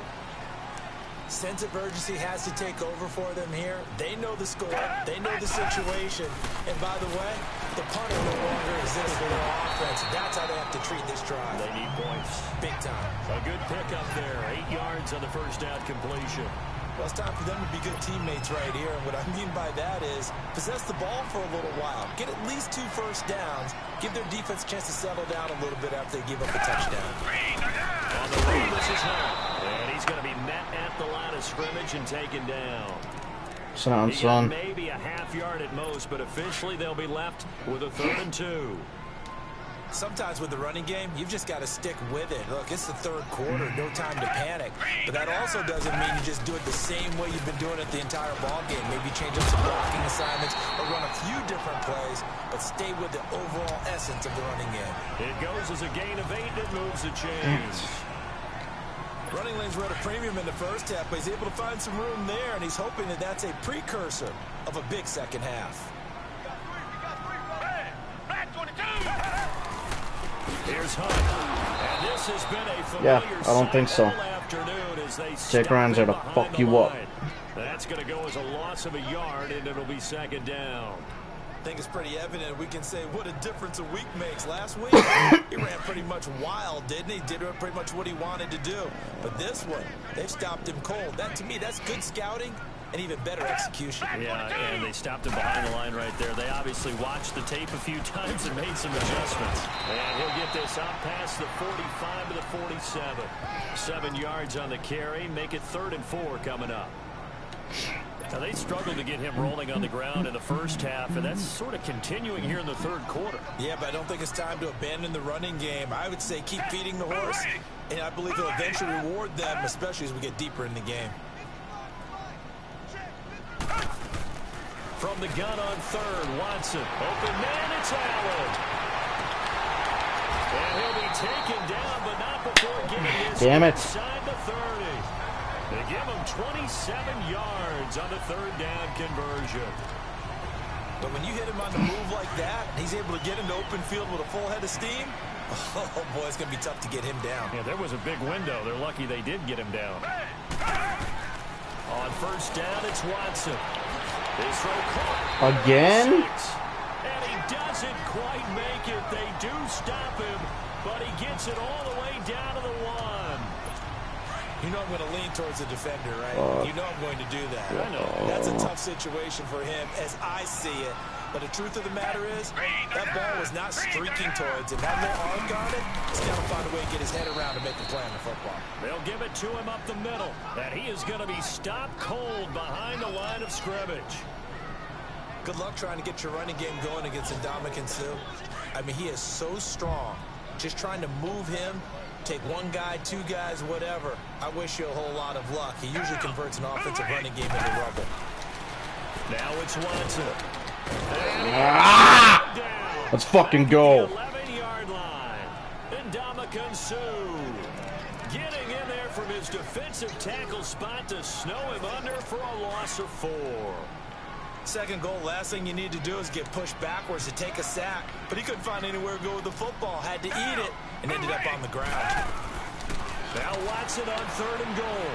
Sense of urgency has to take over for them here. They know the score. They know the situation. And by the way, the punter no longer exists for their offense. That's how they have to treat this drive. They need points. Big time. A good pickup there. 8 yards on the first down completion. Well, it's time for them to be good teammates right here. And what I mean by that is possess the ball for a little while. Get at least 2 first downs. Give their defense a chance to settle down a little bit after they give up a touchdown. On the run, this is Hunt. And he's going to be met at the line of scrimmage and taken down. Sounds fun. Maybe a half yard at most, but officially they'll be left with a 3rd and 2. Sometimes with the running game, you've just got to stick with it. Look, it's the third quarter, no time to panic. But that also doesn't mean you just do it the same way you've been doing it the entire ball game. Maybe change up some blocking assignments or run a few different plays, but stay with the overall essence of the running game. It goes as a gain of 8 that moves the chains. Running lanes were at a premium in the first half, but he's able to find some room there, and he's hoping that that's a precursor of a big second half. Here's Hunt. And this has been a familiar I don't think so. Jake Ryan's there to fuck you up. That's going to go as a loss of a yard, and it'll be 2nd down. I think it's pretty evident. We can say what a difference a week makes. Last week, he ran pretty much wild, didn't he? Did pretty much what he wanted to do. But this one, they've stopped him cold. That, to me, that's good scouting and even better execution. Yeah, and they stopped him behind the line right there. They obviously watched the tape a few times and made some adjustments. And he'll get this up past the 45 to the 47. 7 yards on the carry. Make it 3rd and 4 coming up. Now, they struggled to get him rolling on the ground in the first half, and that's sort of continuing here in the third quarter. Yeah, but I don't think it's time to abandon the running game. I would say keep feeding the horse, and I believe he'll eventually reward them, especially as we get deeper in the game. From the gun on 3rd, Watson. Open man, it's Allen. And he'll be taken down, but not before getting this inside the 30. They give him 27 yards on the 3rd down conversion. But when you hit him on the move like that, he's able to get into open field with a full head of steam. Oh, boy, it's going to be tough to get him down. Yeah, there was a big window. They're lucky they did get him down. On 1st down, it's Watson. This throw caught. Again? And he doesn't quite make it. They do stop him, but he gets it all the way down to the 1. You know I'm going to lean towards the defender, right? You know I'm going to do that. I know. That's a tough situation for him as I see it. But the truth of the matter is, that ball was not streaking towards him. That little arm got it. He's got to find a way to get his head around to make a play on the football. They'll give it to him up the middle. And he is going to be stopped cold behind the line of scrimmage. Good luck trying to get your running game going against Ndamukong Suh. I mean, he is so strong. Just trying to move him, take 1 guy, 2 guys, whatever. I wish you a whole lot of luck. He usually converts an offensive running game into rubble. Now it's Watson. Let's fucking go. 11-yard line. Ndamukong Suh getting in there from his defensive tackle spot to snow him under for a loss of 4. 2nd goal, last thing you need to do is get pushed backwards to take a sack. But he couldn't find anywhere to go with the football. Had to eat it and ended up on the ground. Now Watson on 3rd and goal.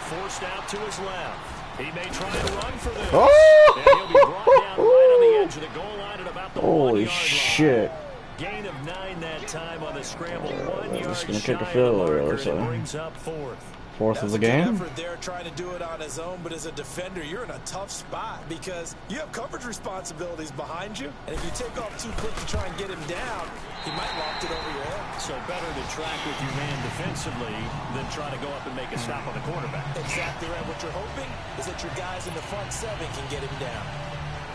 Forced out to his left. He may try and run for this. Oh! And he'll be brought down right on the edge of the goal line at about the 1-yard line. Shit. Gain of 9 that time on the scramble. 1 yard just gonna shy kick a of field the goal, marker, so. and it brings up 4th. 4th of the game. That's a good effort there, trying to do it on his own, but as a defender, you're in a tough spot because you have coverage responsibilities behind you, and if you take off too quick to try and get him down, he might loft it over your head. So better to track with your man defensively than try to go up and make a stop on the quarterback. Exactly right. What you're hoping is that your guys in the front seven can get him down.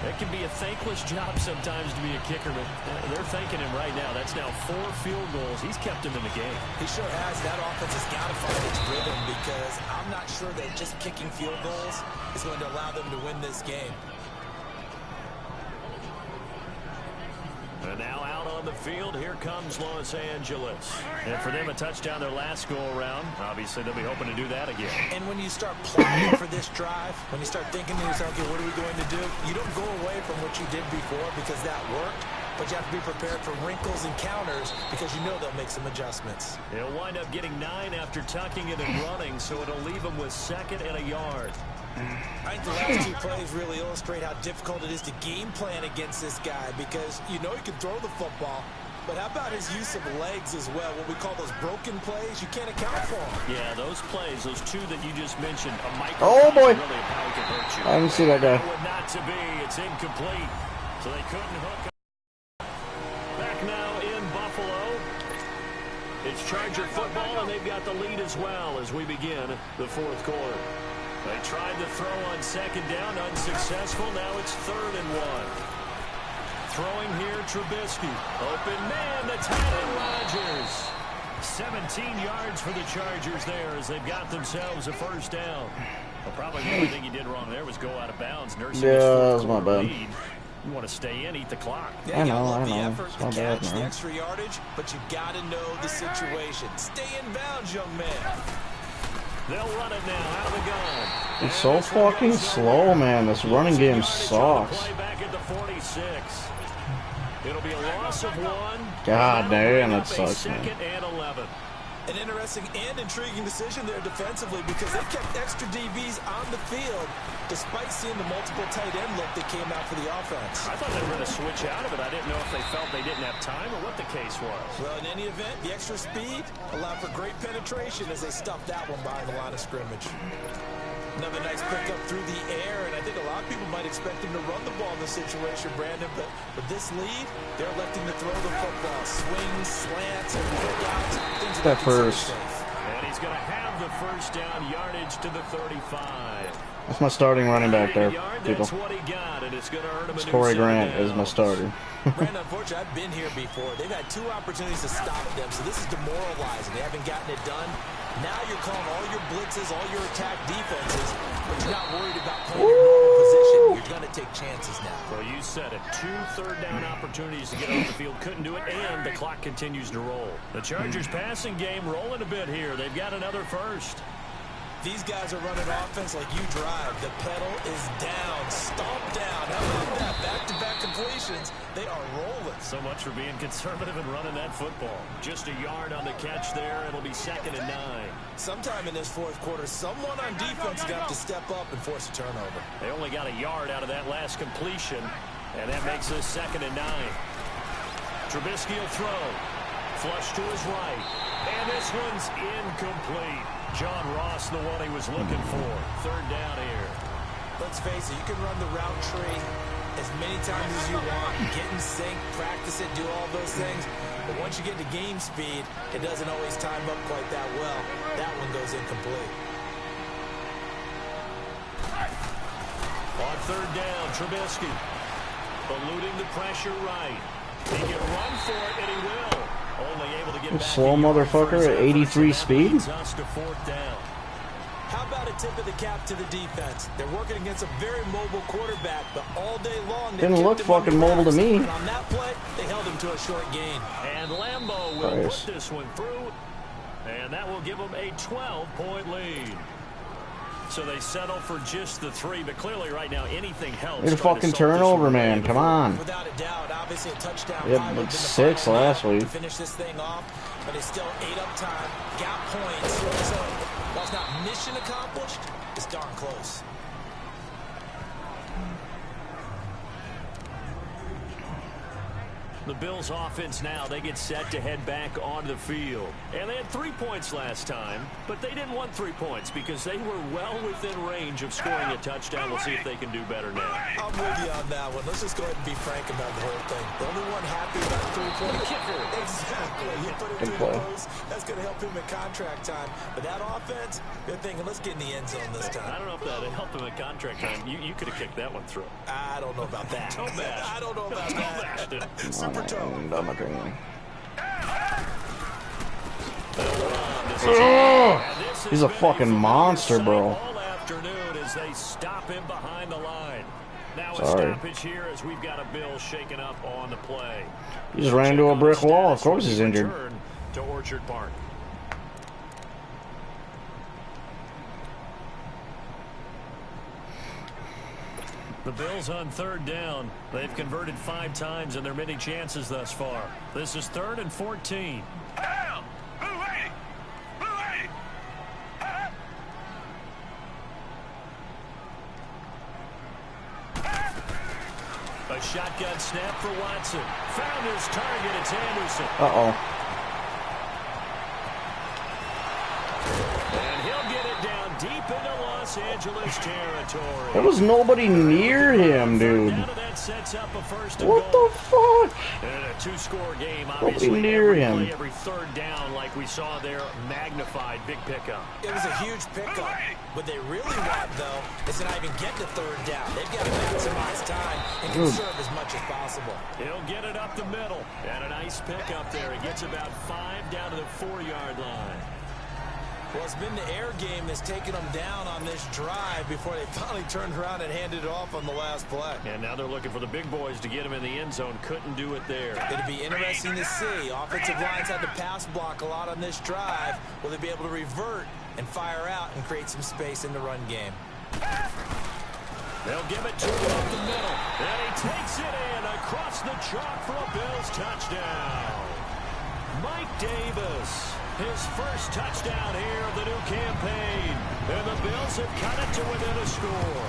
It can be a thankless job sometimes to be a kicker, but they're thanking him right now. That's now 4 field goals. He's kept him in the game. He sure has. That offense has got to find its rhythm because I'm not sure that just kicking field goals is going to allow them to win this game. And now out on the field, here comes Los Angeles. And for them, a touchdown their last go-around. Obviously, they'll be hoping to do that again. And when you start plotting for this drive, when you start thinking to yourself, okay, what are we going to do? You don't go away from what you did before because that worked, but you have to be prepared for wrinkles and counters because you know they'll make some adjustments. He'll wind up getting 9 after tucking it and running, so it'll leave him with 2nd and a yard. I think the last 2 plays really illustrate how difficult it is to game plan against this guy because you know he can throw the football, but how about his use of legs as well? What we call those broken plays, you can't account for them. Yeah, those plays, those 2 that you just mentioned, a micro oh boy! Really how he can hurt you. I didn't see that guy. Not to be. It's incomplete, so they couldn't hook up. Back now in Buffalo. It's Charger football, and they've got the lead as well as we begin the 4th quarter. They tried to throw on 2nd down, unsuccessful. Now it's 3rd and 1. Throwing here, Trubisky. Open man, the tight end Rodgers. 17 yards for the Chargers there as they've got themselves a 1st down. Well, probably the only thing he did wrong there was go out of bounds. Nursing yeah, that was my bad. Lead. You want to stay in, eat the clock. Yeah, I know. Effort, It's my the bad, catch, man. the extra yardage, but you got to know the situation. Stay in bounds, young man. They'll run it now out of the gun. It's so fucking slow, man. This running game sucks. Play back at the 46. It'll be a loss of 1. God damn, that Sucks, sucks, man. 2nd and 11. An interesting and intriguing decision there defensively because they kept extra DBs on the field despite seeing the multiple tight end look that came out for the offense. I thought they were going to switch out of it. I didn't know if they felt they didn't have time or what the case was. Well, in any event, the extra speed allowed for great penetration as they stuffed that one behind the line of scrimmage. Another nice pickup through the air, and I think a lot of people might expect him to run the ball in this situation, Brandon, but with this lead, they're electing to throw the football. Swings, slants, and quick outs. Things That first. And he's going to have the 1st down, yardage to the 35. That's my starting running back there, people. That's what he got, and it's going to earn him a new Corey 7 Grant is my downs. starter. Brandon, unfortunately, I've been here before. They've had 2 opportunities to stop them, so this is demoralizing. They haven't gotten it done. Now you're calling all your blitzes, all your attack defenses, but you're not worried about playing your normal position. You're going to take chances now. Well, you said it. 2 third-down opportunities to get off the field. Couldn't do it, and the clock continues to roll. The Chargers passing game rolling a bit here. They've got another 1st. These guys are running offense like you drive. The pedal is down, stomp down. How about that? Back-to-back completions. They are rolling. So much for being conservative and running that football. Just a yard on the catch there. It'll be 2nd and 9. Sometime in this 4th quarter, someone on defense is going to have to step up and force a turnover. They only got a yard out of that last completion, and that makes this 2nd and 9. Trubisky will throw. Flush to his right. And this one's incomplete. John Ross, the one he was looking for. 3rd down here. Let's face it, you can run the route tree as many times as you want, get in sync, practice it, do all those things. But once you get to game speed, it doesn't always time up quite that well. That one goes incomplete. On 3rd down, Trubisky eluding the pressure right. He can run for it, and he will. Only able to get back Slow motherfucker at 83 speed. Us to 4th down. How about a tip of the cap to the defense? They're working against a very mobile quarterback, but all day long they Didn't look fucking mobile to me. And on that play, they held him to a short gain. And Lambeau will put this one through, and that will give them a 12-point lead. So they settle for just the 3, but clearly right now anything helps. Need a fucking turnover, man. Come on. Without a doubt, obviously a touchdown. We had like 6 last week. To finish this thing off, but they still ate up time, got points. So while it's not mission accomplished, it's darn close. The Bills offense now, they get set to head back onto the field. And they had 3 points last time, but they didn't want 3 points because they were well within range of scoring a touchdown. We'll see if they can do better now. I'm with you on that one. Let's just go ahead and be frank about the whole thing. The only one happy about 3 points. Exactly. You put it through the post. That's going to help him in contract time. But that offense, they're thinking, let's get in the end zone this time. I don't know if that helped him in contract time. You could have kicked that one through. I don't know about that. I don't know about that. Super toe. He's a fucking monster, bro. All afternoon as they stop him behind the line. Now a Sorry. stoppage here as we've got a Bill shaken up on the play. He just ran into a brick wall. Of course he's injured. Return to Orchard Park. The Bills on 3rd down. They've converted 5 times in their many chances thus far. This is 3rd and 14. A shotgun snap for Watson. Found his target. It's Anderson. Uh-oh. And he'll get it down deep into Los Angeles territory. There was nobody near him, dude. That sets up a first and What goal. the fuck? And a 2-score game, Nobody obviously. near Every him. play, every 3rd down, like we saw there, magnified, big pickup. It was a huge pickup. What they really want, though, is to not even get to 3rd down. They've got to maximize time and conserve as much as possible. He'll get it up the middle. And a nice pickup there. He gets about 5 down to the 4-yard line. Well, it's been the air game that's taken them down on this drive before they finally turned around and handed it off on the last play. And now they're looking for the big boys to get him in the end zone. Couldn't do it there. It'll be interesting to see. Offensive lines had to pass block a lot on this drive. Will they be able to revert and fire out and create some space in the run game? They'll give it to him up the middle. And he takes it in across the chalk for a Bills touchdown. Mike Davis, his first touchdown here of the new campaign. And the Bills have cut it to within a score.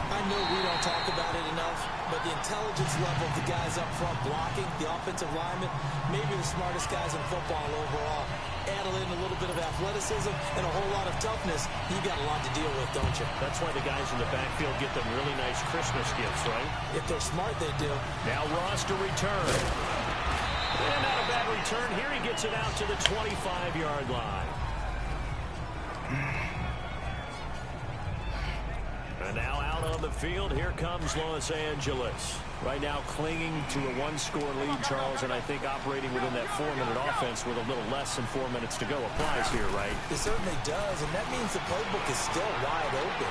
I know we don't talk about it enough, but the intelligence level of the guys up front blocking, the offensive linemen, maybe the smartest guys in football overall. Add in a little bit of athleticism and a whole lot of toughness, you got a lot to deal with, don't you? That's why the guys in the backfield get them really nice Christmas gifts, right? If they're smart, they do. Now Ross to return. And not a bad return. Here he gets it out to the 25-yard line. And now out on the field, here comes Los Angeles. Right now clinging to a 1-score lead, Charles, and I think operating within that 4-minute offense with a little less than 4 minutes to go applies here, right? It certainly does, and that means the playbook is still wide open.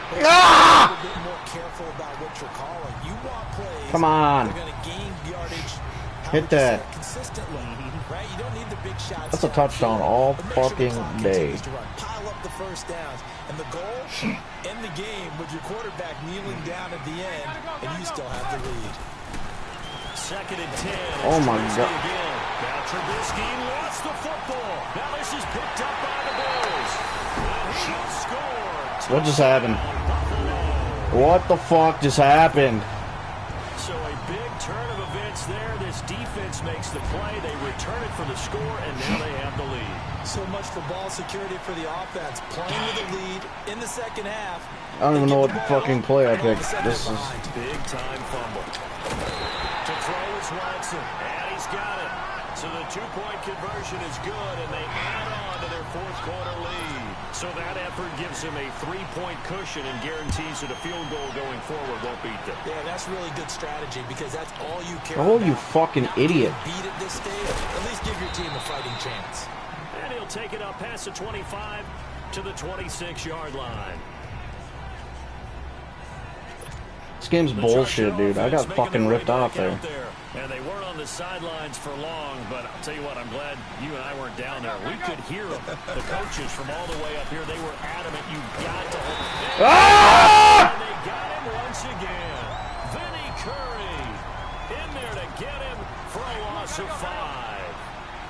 But Ah! a little bit more careful about what you're calling. You want plays. Come on. They're going to gain yardage. Hit that. Consistently, right? You don't need the big shots. That's a touchdown all But make sure the fucking clock day. continues to run. Pile up the first downs. And the goal, end the game with your quarterback kneeling down at the end, and you still have the lead. 2nd and 10. Oh my God. Again. Now Trubisky lost the football. Now this is picked up by the Bills. And he scored. What just happened? What the fuck just happened? So a big turn of events there. This defense makes the play. They return it for the score, and now they have the lead. So much for ball security for the offense. Playing with a lead in the second half. I don't even know what fucking play I picked. This is... Big-time fumble. To throw is Watson, and he's got it. So the 2-point conversion is good, and they add on to their 4th-quarter lead. So that effort gives him a 3-point cushion and guarantees that a field goal going forward won't beat them. Yeah, that's really good strategy because that's all you care Oh, about. you fucking idiot. Beat at this stage, at least give your team a fighting chance. And he'll take it up past the 25 to the 26-yard line. This game's bullshit, dude. I got fucking ripped off there. And they weren't on the sidelines for long, but I'll tell you what, I'm glad you and I weren't down there. We could hear them. The coaches from all the way up here, they were adamant. You got to hold it. Ah! And they got him once again. Vinny Curry in there to get him for a loss of 5.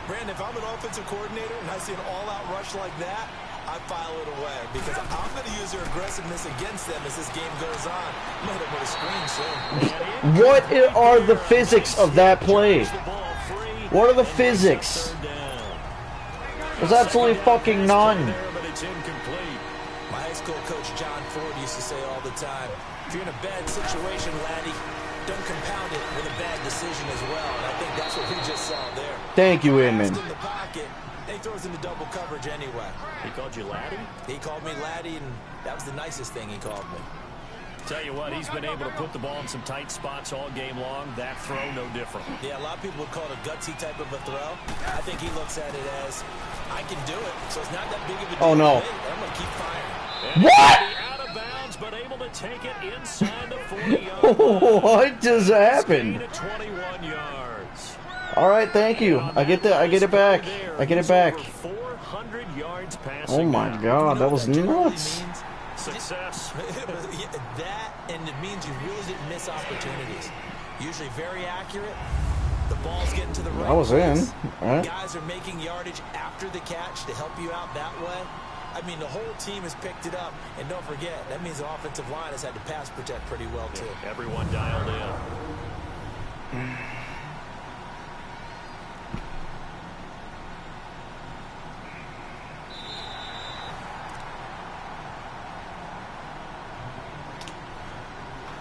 Brandon, if I'm an offensive coordinator and I see an all-out rush like that, I file it away because I'm going to use their aggressiveness against them as this game goes on. I'm going to hit them with a screen soon. What are the physics of that play? What are the physics? There's absolutely fucking none. My high school coach John Ford used to say all the time, if you're in a bad situation, laddie, don't compound it with a bad decision as well. And I think that's what we just saw there. Thank you, Inman. In the pocket, and he throws into double coverage anyway. He called you laddie? He called me laddie, and that was the nicest thing he called me. Tell you what, he's been able to put the ball in some tight spots all game long. That throw, no different. Yeah, a lot of people would call it a gutsy type of a throw. I think he looks at it as, I can do it, so it's not that big of a deal. Oh, no. I'm going to keep firing. And what? Out of bounds, but able to take it inside the 40-yard line. What just happened? 21 yards. All right, thank you. I get that. I get it back. I get it back. 400 yards passing. Oh my God, that was nuts. Success. That, and it means you really didn't miss opportunities. Usually very accurate. The ball's getting to the right. I was in. place. All right. Guys are making yardage after the catch to help you out that way. I mean, the whole team has picked it up. And don't forget, that means the offensive line has had to pass protect pretty well, too. Everyone dialed in.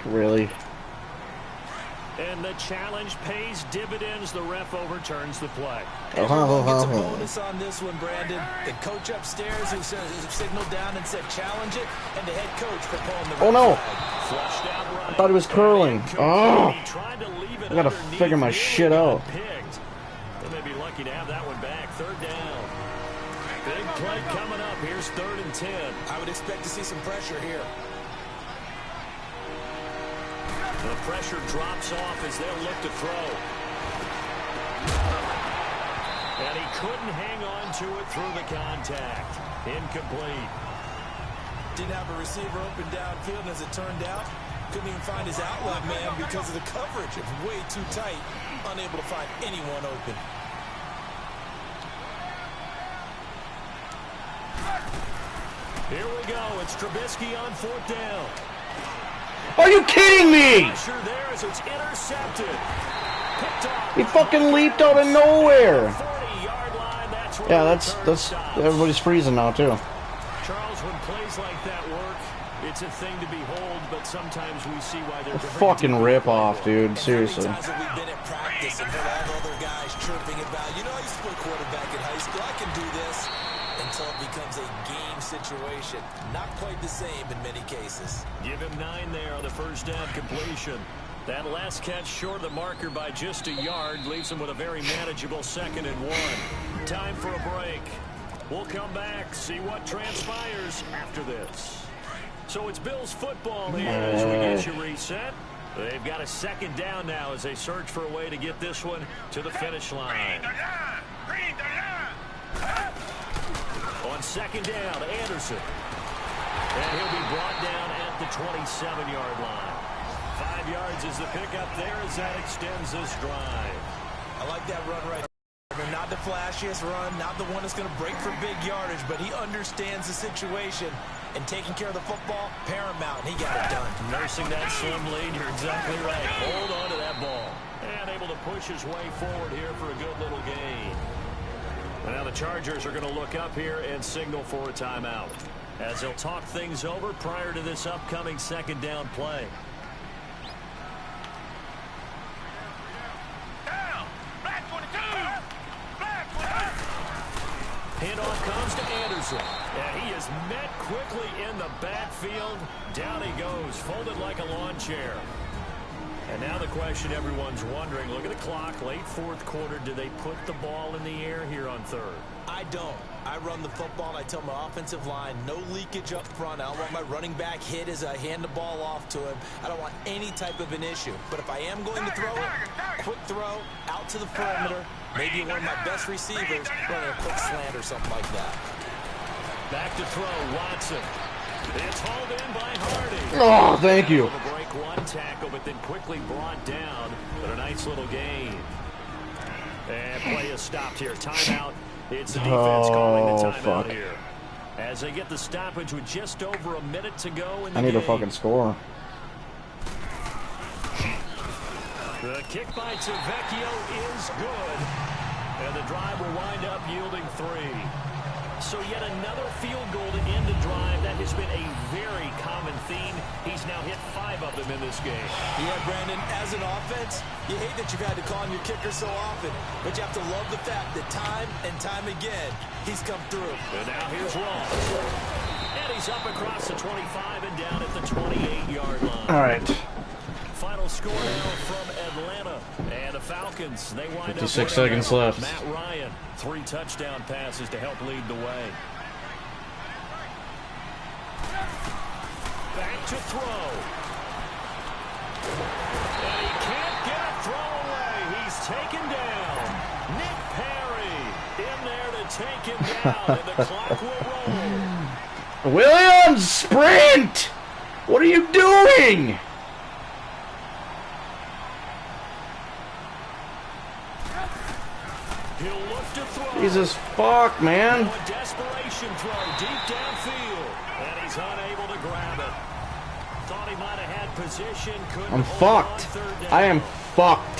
Really? And the challenge pays dividends. The ref overturns the play. Everyone gets a bonus on this one, Brandon. The coach upstairs who signaled down and said challenge it, and the head coach for pulling the Oh no! Flushed out right. I thought he was curling. Oh! Tried to leave it I gotta underneath. figure my shit out. Picked. They may be lucky to have that one back. Third down. Big play coming up. Here's 3rd and 10. I would expect to see some pressure here. The pressure drops off as they'll look to throw. And he couldn't hang on to it through the contact. Incomplete. Didn't have a receiver open downfield, and as it turned out, couldn't even find his outlet man because of the coverage. It was way too tight, unable to find anyone open. Here we go. It's Trubisky on 4th down. Are you kidding me? Pressure there as it's intercepted. Picked off. He fucking leaped out of nowhere. 40-yard line. That's where Yeah, the that's return stops. everybody's freezing now too. Charles, when plays like that work, it's a thing to behold, but sometimes we see why they're Fucking rip off, dude. Seriously. Times that we've been at practice and heard all the other guys chirping about, you know, I used to play quarterback in high school. I can do this. Until it becomes a game situation. Not quite the same in many cases. Give him 9 there on the first down completion. That last catch short of the marker by just a yard leaves him with a very manageable 2nd and 1. Time for a break. We'll come back, see what transpires after this. So it's Bills football here as we get you reset. They've got a 2nd down now as they search for a way to get this one to the finish line. On 2nd down, Anderson. And he'll be brought down at the 27-yard line. 5 yards is the pickup there as that extends this drive. I like that run right there. Not the flashiest run, not the one that's going to break for big yardage, but he understands the situation, and taking care of the football, paramount, and he got it done. Nursing that slim lead, you're exactly right. Hold on to that ball. And able to push his way forward here for a good little gain. Now the Chargers are going to look up here and signal for a timeout as they'll talk things over prior to this upcoming 2nd down play. Handoff comes to Anderson. And he is met quickly in the backfield. Down he goes, folded like a lawn chair. And now the question everyone's wondering, look at the clock, late 4th quarter, do they put the ball in the air here on 3rd? I don't. I run the football, and I tell my offensive line, no leakage up front. I don't want my running back hit as I hand the ball off to him. I don't want any type of an issue. But if I am going to throw it, quick throw, out to the perimeter, maybe one of my best receivers running a quick slant or something like that. Back to throw, Watson. It's hauled in by Hardy. Oh, thank you. Break one tackle, but then quickly brought down. But a nice little gain. And play is stopped here. Timeout. It's the defense calling the timeout here. as they get the stoppage with just over a minute to go in the I need game. a fucking score. The kick by Tavecchio is good, and the drive will wind up yielding 3. So yet another field goal to end a drive. That has been a very common theme. He's now hit 5 of them in this game. Yeah, Brandon, as an offense, you hate that you've had to call on your kicker so often, but you have to love the fact that time and time again, he's come through. And now here's Ross. And he's up across the 25 and down at the 28-yard line. All right. Final score now from Atlanta. And the Falcons, they wind 56 up seconds left. Matt Ryan, 3 touchdown passes to help lead the way. Back to throw. And he can't get a throw away. He's taken down. Nick Perry in there to take him down, and the clock will roll. Williams, sprint! What are you doing? He'll look to throw. Jesus fuck, man. A desperation throw deep downfield, and he's unable to grab it. Thought he might have had position. Couldn't I'm hold on fucked. third down. I am fucked.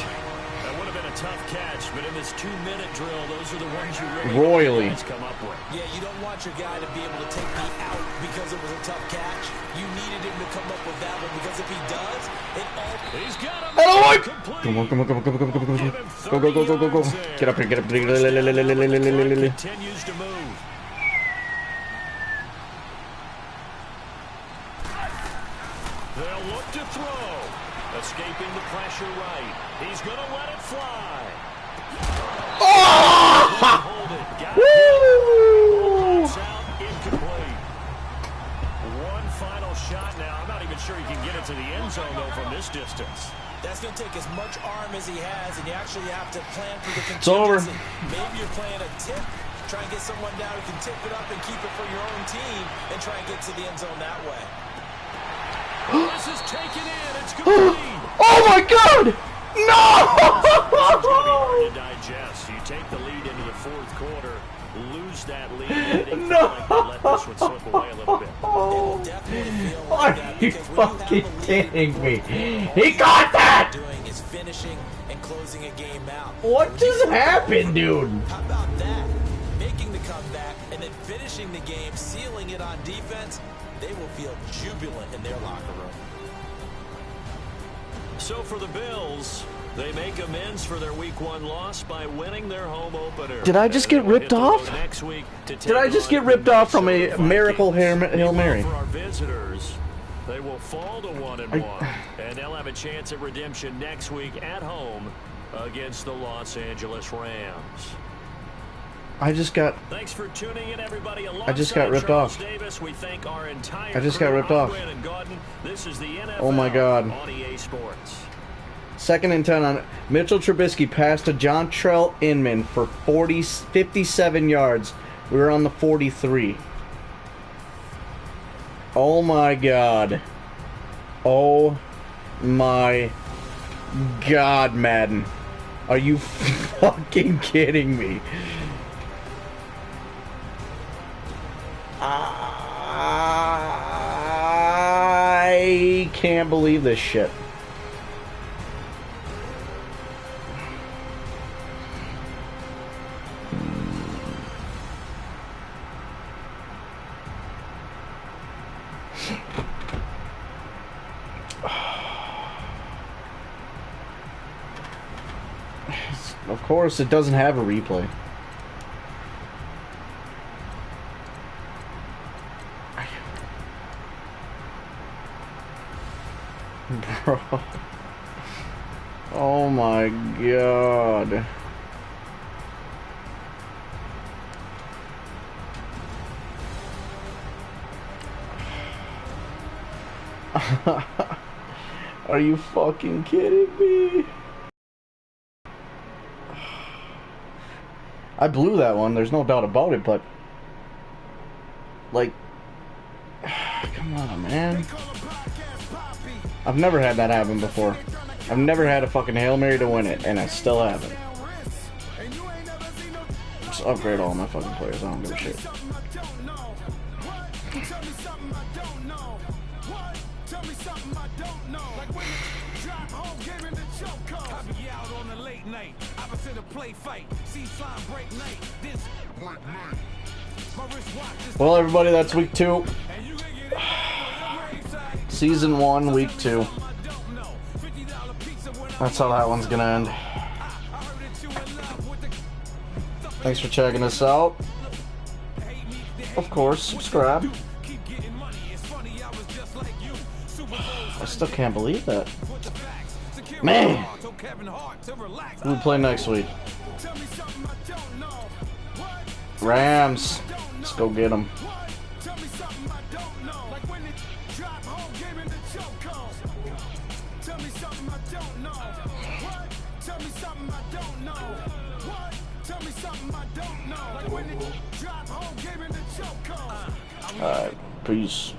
That would have been a tough catch, but in this 2-minute drill, those are the ones you really Royally. come up with. Yeah, you don't want your guy to be able to take me out because it was a tough catch. You needed him to come up with that one, because if he does, it all... He's got him. Oh, Complete. come on, come on, come on, come on, come on, come on, Give come him on. Go, go, go, go, go, go. 30 yards Get up here, get up here. Continues to move. They'll look to throw. Escaping the pressure right. He's going to let it fly. Hold it. Got it. Woo! Pops out. Incomplete. One final shot now. I'm not even sure he can get it to the end zone, though, from this distance. That's going to take as much arm as he has, and you actually have to plan for the It's over. contingency. Maybe you're playing a tip. Try and get someone down who can tip it up and keep it for your own team and try and get to the end zone that way. This is taken in. It's complete. Oh my god! No! It's going to be hard to digest. You take the lead into the fourth quarter, lose that lead, and they No! feel like they let this one slip away a little bit. It will definitely feel Are like that you because when you fucking have a lead, kidding me? all He you got that! are doing is finishing and closing a game out. What When just you- happened, dude? How about that? Making the comeback and then finishing the game, sealing it on defense, they will feel jubilant in their locker room. So for the Bills, they make amends for their Week 1 loss by winning their home opener. Did I just get And they will ripped hit the road off? next week to Did I take just on get ripped off from a Minnesota miracle Vikings. Hail Mary? For our visitors, they will fall to 1-1, and they'll have a chance at redemption next week at home against the Los Angeles Rams. I just got... Thanks for tuning in, everybody. I just got ripped Charles off. Davis, we thank our entire I just got crew, ripped off. Ogren and Gordon. This is the NFL Oh my God. on EA Sports. 2nd and 10 on Mitchell Trubisky passed to John Trell Inman for 57 yards. We were on the 43. Oh my god. Oh my god, Madden. Are you fucking kidding me? I can't believe this shit. Of course, it doesn't have a replay. Bro. Oh my god. Are you fucking kidding me? I blew that one, there's no doubt about it, but... Like... Come on, man. I've never had that happen before. I've never had a fucking Hail Mary to win it, and I still haven't. Just upgrade all my fucking players, I don't give a shit. Tell me something I don't know. What? Tell me something I don't know. Like when you drive home, give in the choke code. I be out on a late night, opposite a play fight, see sign break night, this black night. My wrist watch is Well, everybody, that's week 2. and you can get it on the ringside. Season 1, week 2. I don't know. $50 pizza when I That's how that one's gonna end. heard that you in love with the Thanks for checking us out. hate me. Of course, subscribe. Keep getting money. It's funny, I was just like you. Super Bowl I still can't believe that. with the facts. Secure Man. my heart, told Kevin Hart to relax. Who we play next week? Tell me something I don't know. What? Rams. Let's go get them. What? Tell me something I don't know. Like when you drive home, give in the choke code. Tell me something I don't know. What? Tell me something I don't know. What? Tell me something I don't know. Like when you drive home, give in the choke code. Alright, peace.